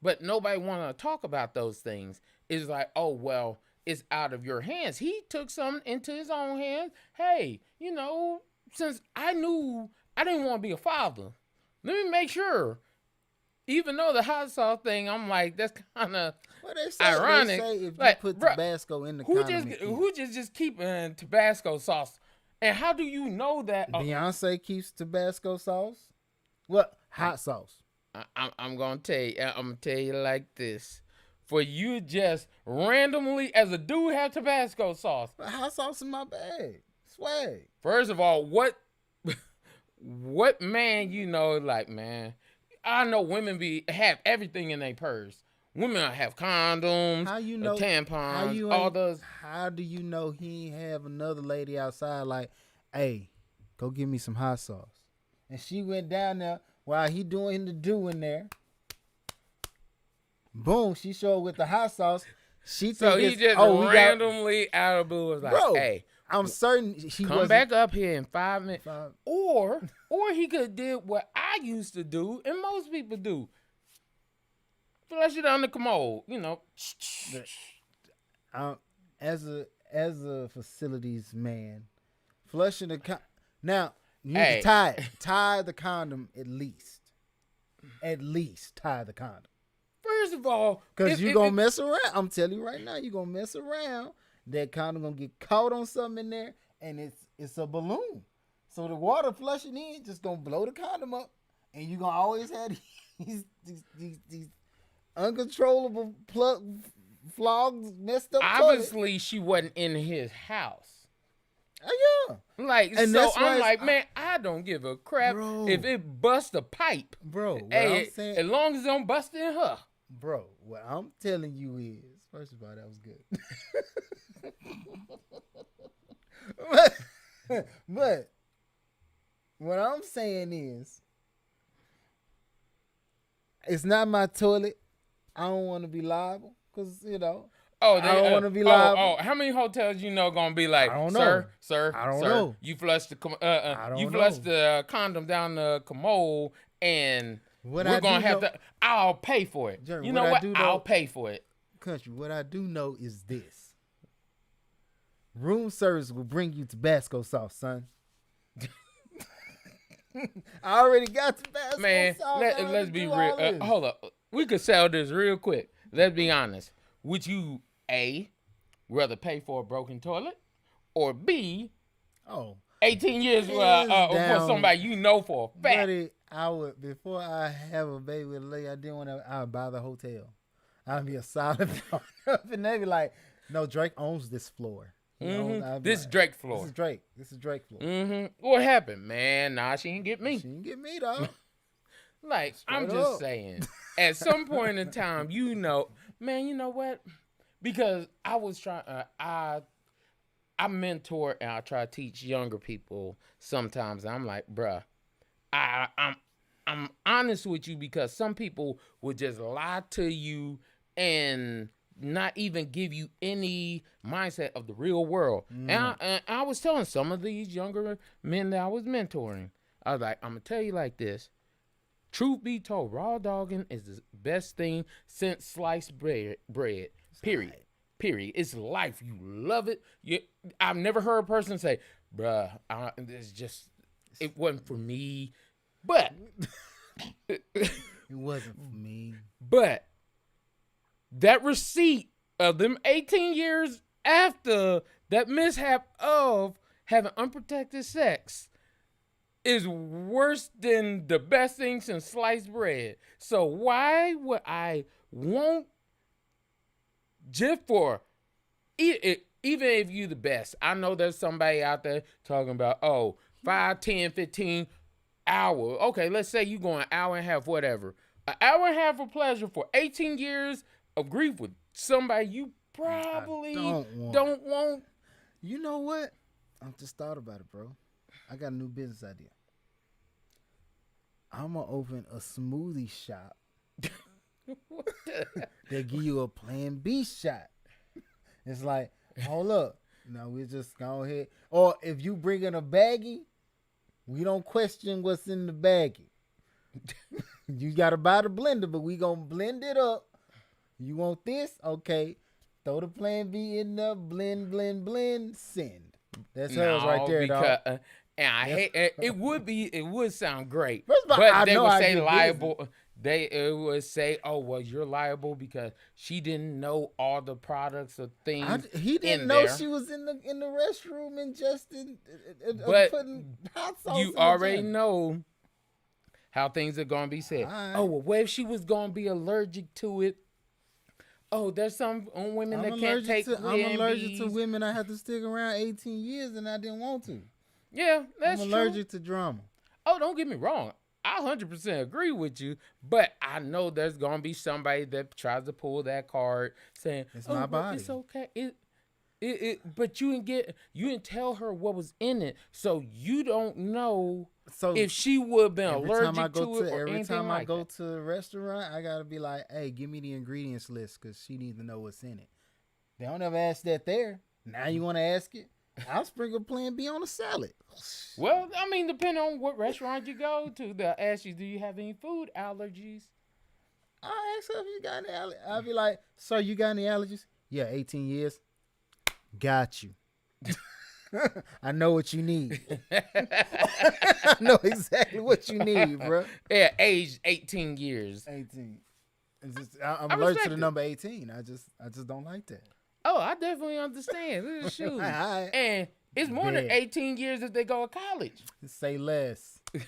But nobody want to talk about those things. It's like, oh, well, it's out of your hands. He took something into his own hands. Hey, you know, since I knew I didn't want to be a father, let me make sure. Even though the hot sauce thing, I'm like, that's kind of ironic. They say if like, you put Tabasco in the condom, who just keeping Tabasco sauce? And how do you know that? Beyonce keeps Tabasco sauce? What? Hot sauce. I'm gonna tell you like this. For you just randomly as a dude have Tabasco sauce. But hot sauce in my bag. Swag. First of all, what man you know, like, man, I know women have everything in their purse. Women have condoms, how you know, tampons, all those. How do you know he ain't have another lady outside like, hey, go give me some hot sauce? And she went down there while he doing the do in there. Boom, she showed with the hot sauce. He just randomly out of blue was like, bro, hey, I'm certain she come back up here in 5 minutes. Or Or he could have did what I used to do and most people do. Flush it down the commode, you know. As a facilities man, flushing the now you need Hey. to tie the condom at least tie the condom. First of all, Because you're going to mess around. I'm telling you right now, you're going to mess around. That condom going to get caught on something in there, and it's a balloon. So the water flushing in just going to blow the condom up, and you're going to always have these uncontrollable flogs messed up. Obviously, she wasn't in his house. Oh, yeah. Like, And so I'm like, man, I don't give a crap if it busts a pipe. Bro, what Hey, I'm saying, as long as it don't bust in her. bro, what I'm telling you is, first of all, that was good. but what I'm saying is, it's not my toilet. I don't want to be liable because, you know, I don't want to be liable. How many hotels you know gonna be like, I don't know. Sir, I don't know. You flushed don't the condom down the commode, and we're gonna have to. I'll pay for it. Jerry, you know what? I'll pay for it. Country, what I do know is this: room service will bring you Tabasco sauce, son. I already got Tabasco sauce. Let's be real. Hold up. We could sell this real quick. Let's be honest. Would you A, rather pay for a broken toilet, or B, 18 years for somebody you know for a fact? Buddy, I would, before I have a baby with a lady, I didn't want to. I'd buy the hotel. I'd be a solid and they be like, "No, Drake owns this floor. This Drake floor. This is Drake floor." Mm-hmm. What happened, man? Nah, she didn't get me. She didn't get me, dog. Like, Straight I'm up. just saying, at some point in time, you know, man, you know what? Because I was trying, I mentor and I try to teach younger people sometimes. I'm like, bruh, I'm honest with you because some people will just lie to you and not even give you any mindset of the real world. And I was telling some of these younger men that I was mentoring, I was like, I'm going to tell you like this. Truth be told, raw dogging is the best thing since sliced bread. Period. It's life. You love it. I've never heard a person say, bruh, it wasn't for me. But it wasn't for me. But that receipt of them 18 years after that mishap of having unprotected sex is worse than the best thing since sliced bread. So why would I want just for even if you the best? I know there's somebody out there talking about 5, 10, 15 hours. Okay, let's say you going an hour and a half, whatever. An hour and a half of pleasure for 18 years of grief with somebody you probably don't want. You know what? I just thought about it, bro. I got a new business idea. I'm going to open a smoothie shop. They give you a Plan B shot. It's like, hold up. No, we just go ahead. Or if you bring in a baggie, we don't question what's in the baggie. You got to buy the blender, but we going to blend it up. You want this? Okay. Throw the Plan B in there. Blend, send. That's hers right there, dog. And I hate it. It would sound great, but they would say liable. It would say, "Oh, well, you're liable because she didn't know all the products or things." He didn't know she was in the restroom ingesting, putting hot sauce. You already know how things are gonna be said. Right. Oh, well, what if she was gonna be allergic to it? Oh, there's some women that can't take. I'm allergic to women. I had to stick around 18 years and I didn't want to. Yeah, that's true. I'm allergic to drama. Oh, don't get me wrong. I 100% agree with you, but I know there's going to be somebody that tries to pull that card saying, it's my body. It's okay. But you didn't tell her what was in it, so you don't know if she would have been allergic to it or anything like that. Every time I go to a restaurant, I got to be like, hey, give me the ingredients list because she needs to know what's in it. They don't ever ask that there. Now you want to ask it? I'll sprinkle Plan B on a salad. Well, I mean, depending on what restaurant you go to, they'll ask you, do you have any food allergies? I'll ask her if you got any allergies. I'll be like, sir, you got any allergies? Yeah, 18 years. Got you. I know what you need. I know exactly what you need, bro. Yeah, aged 18 years. 18. It's just, I'm allergic to the number 18. I just don't like that. Oh, I definitely understand. Shoot. And it's more than 18 years if they go to college. Say less. I'm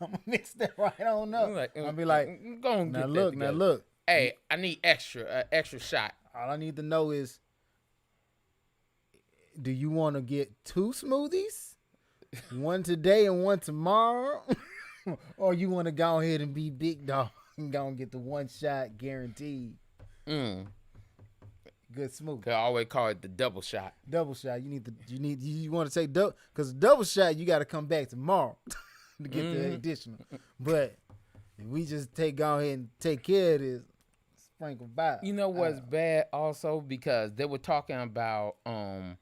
gonna mix that right on up. I'll be like, go on, now look. Hey, I need extra shot. All I need to know is, do you want to get 2 smoothies? One today and one tomorrow? Or you want to go ahead and be big dog and go and get the one shot guaranteed? Good smoothie. I always call it the double shot. Double shot. You want to take double, because double shot you got to come back tomorrow to get the additional. But if we just go ahead and take care of this, sprinkle by. You know what's bad also, because they were talking about and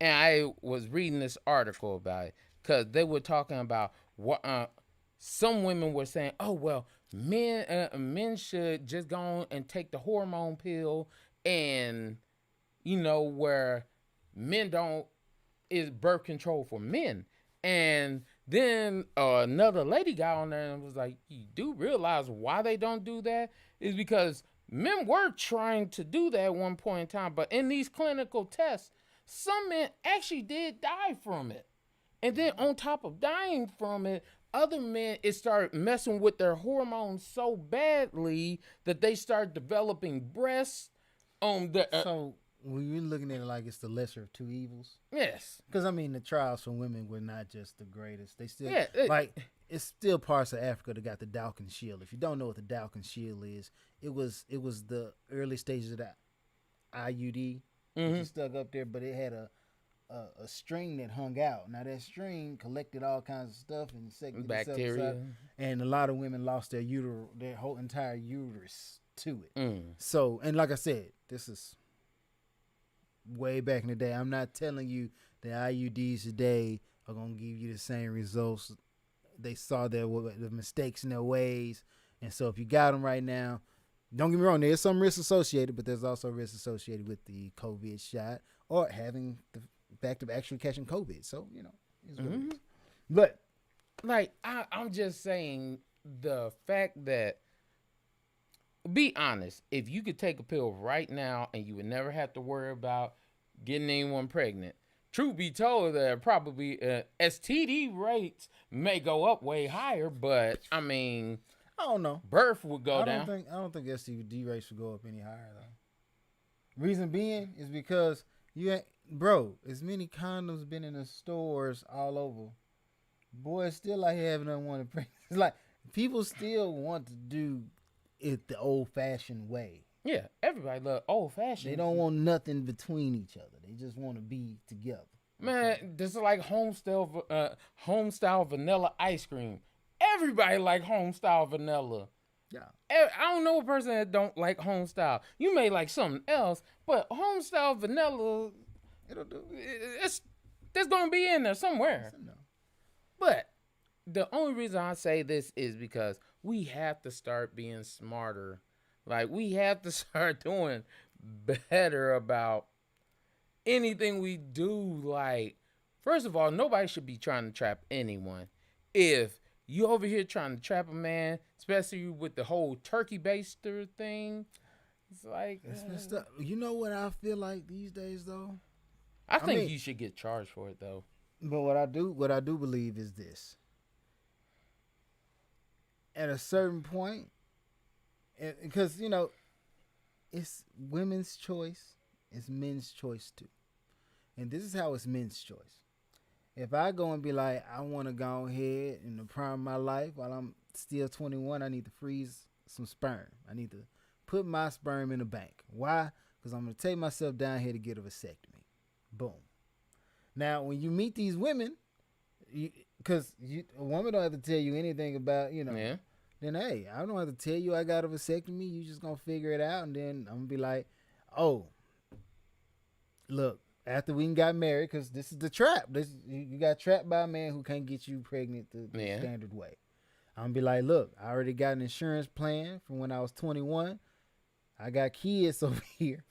I was reading this article about it, because they were talking about what some women were saying, oh well, men should just go on and take the hormone pill. And, where men is birth control for men. And then another lady got on there and was like, you do realize why they don't do that? Is because men were trying to do that at one point in time. But in these clinical tests, some men actually did die from it. And then on top of dying from it, other men, it started messing with their hormones so badly that they start developing breasts. So when you're looking at it like it's the lesser of two evils, yes, because I mean the trials for women were not just the greatest. They still it's still parts of Africa that got the Dawkins Shield. If you don't know what the Dawkins Shield is, it was the early stages of the IUD, which is stuck up there, but it had a string that hung out. Now that string collected all kinds of stuff and bacteria, and a lot of women lost their whole entire uterus to it. So, and like I said, this is way back in the day. I'm not telling you that IUDs today are gonna give you the same results. They saw the mistakes in their ways, and so if you got them right now, don't get me wrong, there's some risk associated, but there's also risk associated with the COVID shot or having the fact of actually catching COVID. So it's what it is. But like I'm just saying, the fact that, be honest, if you could take a pill right now and you would never have to worry about getting anyone pregnant, truth be told, that probably STD rates may go up way higher, but I mean, I don't know. Birth would go down. I don't think STD rates would go up any higher though. Reason being is because as many condoms been in the stores all over, boys still like having unwanted pregnancy. It's like people still want to do it the old-fashioned way. Yeah, everybody love old-fashioned. They don't want nothing between each other. They just want to be together. Man, this is like home-style vanilla ice cream. Everybody like home-style vanilla. Yeah. I don't know a person that don't like home-style. You may like something else, but home-style vanilla, it'll do. There's going to be in there somewhere. But the only reason I say this is because we have to start being smarter. Like, we have to start doing better about anything we do. Like, first of all, nobody should be trying to trap anyone. If you over here trying to trap a man, especially with the whole turkey baster thing, it's like, it's messed up. You know what I feel like these days, though? I think you should get charged for it, though. But what I do believe is this. At a certain point, because, it's women's choice, it's men's choice too. And this is how it's men's choice. If I go and be like, I want to go ahead in the prime of my life while I'm still 21, I need to freeze some sperm. I need to put my sperm in the bank. Why? Because I'm going to take myself down here to get a vasectomy. Boom. Now, when you meet these women, because a woman don't have to tell you anything about, Yeah. Then, hey, I don't have to tell you I got a vasectomy. You just going to figure it out. And then I'm going to be like, oh, look, after we got married, because this is the trap. You got trapped by a man who can't get you pregnant the standard way. I'm going to be like, look, I already got an insurance plan from when I was 21. I got kids over here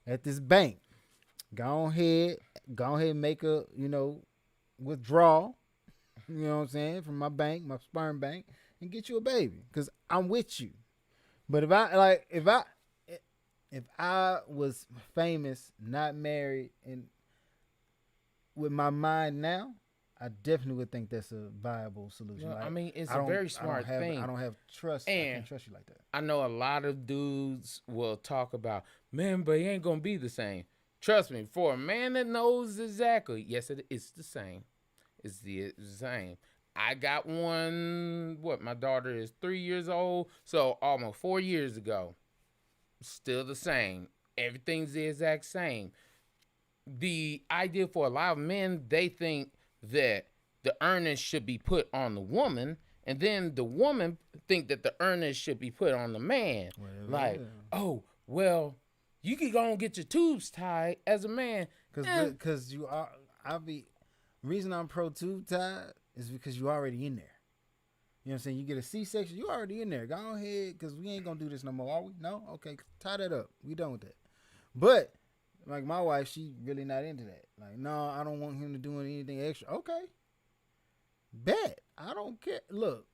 at this bank. Go ahead and make a, withdrawal, you know what I'm saying, from my bank, my sperm bank, and get you a baby, because I'm with you. But if I was famous, not married, and with my mind now, I definitely would think that's a viable solution. Well, like, I mean, it's a very smart thing. I don't have trust. And I can't trust you like that. I know a lot of dudes will talk about, man, but he ain't going to be the same. Trust me, for a man that knows exactly, yes, it's the same. It's the same. I got one, my daughter is 3 years old, so almost 4 years ago. Still the same. Everything's the exact same. The idea for a lot of men, they think that the earnings should be put on the woman, and then the woman think that the earnings should be put on the man. You can go and get your tubes tied as a man. Because reason I'm pro tube tied is because you already in there. You know what I'm saying? You get a C-section, you already in there. Go ahead, because we ain't going to do this no more, are we? No? Okay, tie that up. We done with that. But, like my wife, she really not into that. Like, no, I don't want him to do anything extra. Okay. Bet. I don't care. Look,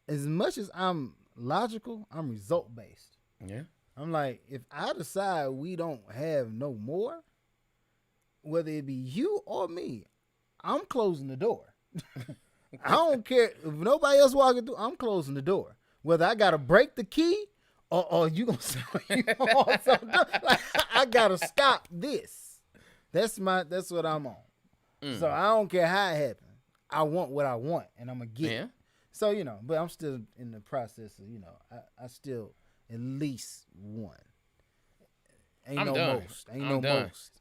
as much as I'm logical, I'm result-based. Yeah. I'm like, if I decide we don't have no more, whether it be you or me, I'm closing the door. I don't care if nobody else walking through. I'm closing the door. Whether I gotta break the key or you gonna say like, I gotta stop this. That's what I'm on. So I don't care how it happens. I want what I want, and I'm gonna get it. So but I'm still in the process of I still at least one. Ain't no most.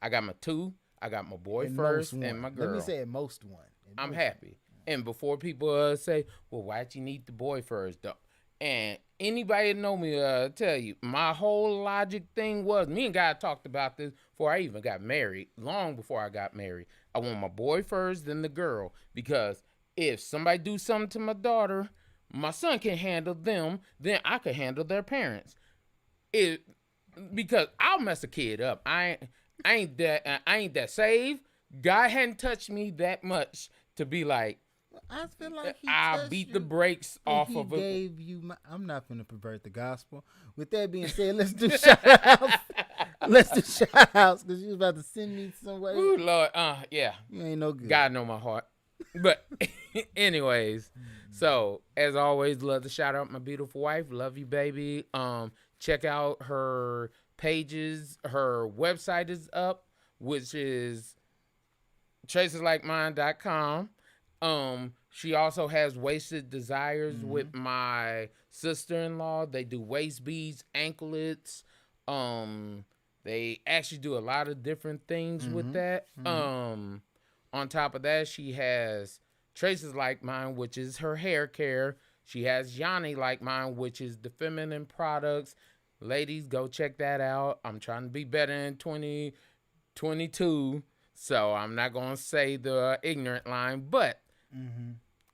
I got my two. I got my boy first and my girl. Let me say at most one. I'm happy. And before people say, well, why'd you need the boy first, though? And anybody that know me tell you, my whole logic thing was, me and God talked about this before I even got married, long before I got married. I want my boy first, then the girl. Because if somebody do something to my daughter, my son can handle them, then I can handle their parents. Because I'll mess a kid up. I ain't that saved. God hadn't touched me that much to be like, I feel like I'll beat the brakes off of it. I'm not going to pervert the gospel. With that being said, let's do shout outs. Because you was about to send me somewhere. Ooh, Lord. Yeah. You ain't no good. God know my heart. But anyways, so as always, love to shout out my beautiful wife. Love you, baby. Check out her pages. Her website is up, which is traceslikeMine.com. She also has Wasted Desires with my sister-in-law. They do waist beads, anklets. They actually do a lot of different things with that. On top of that, she has Traces Like Mine, which is her hair care. She has Yanni Like Mine, which is the feminine products. Ladies, go check that out. I'm trying to be better in 2022, so I'm not going to say the ignorant line, but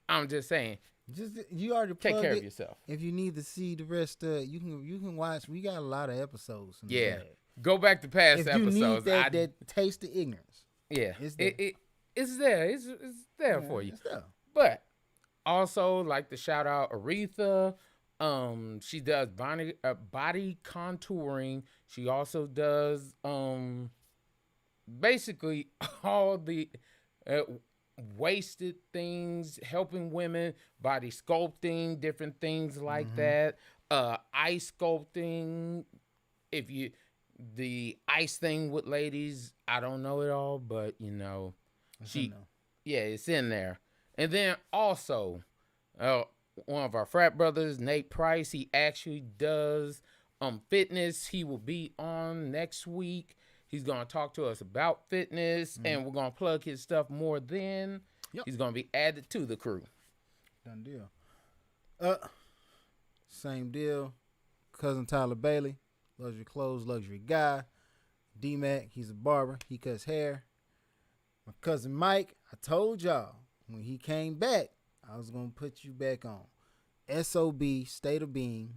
I'm just saying, you already take care of yourself. If you need to see the rest, you can watch. We got a lot of episodes. Go back to past if episodes. You need that taste of ignorance. Yeah, it's there. It's there for you. It's there. But also like to shout out Aretha. She does body contouring. She also does basically all the wasted things, helping women, body sculpting, different things like that. Ice sculpting. The ice thing with ladies, I don't know it all, but it's in there. And then also, one of our frat brothers, Nate Price, he actually does fitness. He will be on next week. He's going to talk to us about fitness, and we're going to plug his stuff more then. Yep. He's going to be added to the crew. Done deal. Same deal. Cousin Tyler Bailey, luxury clothes, luxury guy. D-Mac, he's a barber. He cuts hair. My cousin Mike, I told y'all when he came back, I was going to put you back on. SOB, State of Being,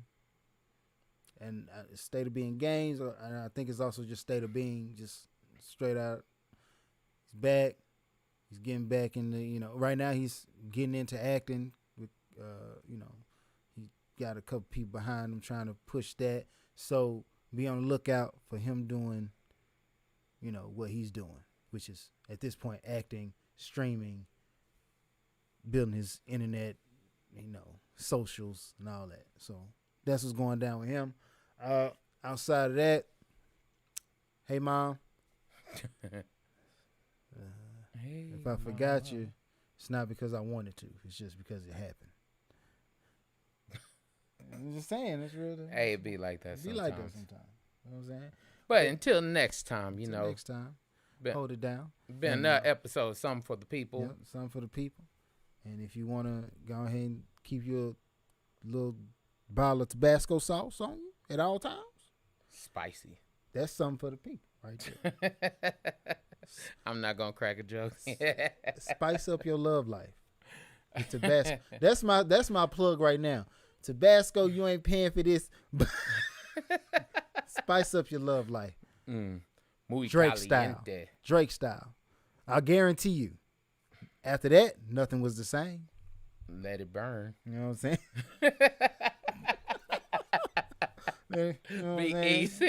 and State of Being Games, and I think it's also just State of Being, just straight out. He's back. He's getting back in the, right now he's getting into acting with, he got a couple people behind him trying to push that. So be on the lookout for him doing, what he's doing, which is at this point acting, streaming, building his internet, socials and all that. So that's what's going down with him. Outside of that, hey mom. Hey, if I forgot you, it's not because I wanted to. It's just because it happened. I'm just saying, it's real. Hey, it be like that. Be like that sometimes. You know what I'm saying? But until next time, next time, hold it down. Been another episode, something for the people. Yep, something for the people. And if you want to go ahead and keep your little bottle of Tabasco sauce on you at all times, spicy. That's something for the people, right there. I'm not gonna crack a joke. Spice up your love life. With Tabasco. That's my plug right now. Tabasco, you ain't paying for this. Spice up your love life. Drake style. Drake style. I guarantee you. After that, nothing was the same. Let it burn. You know what I'm saying? You know what Be I'm saying? easy.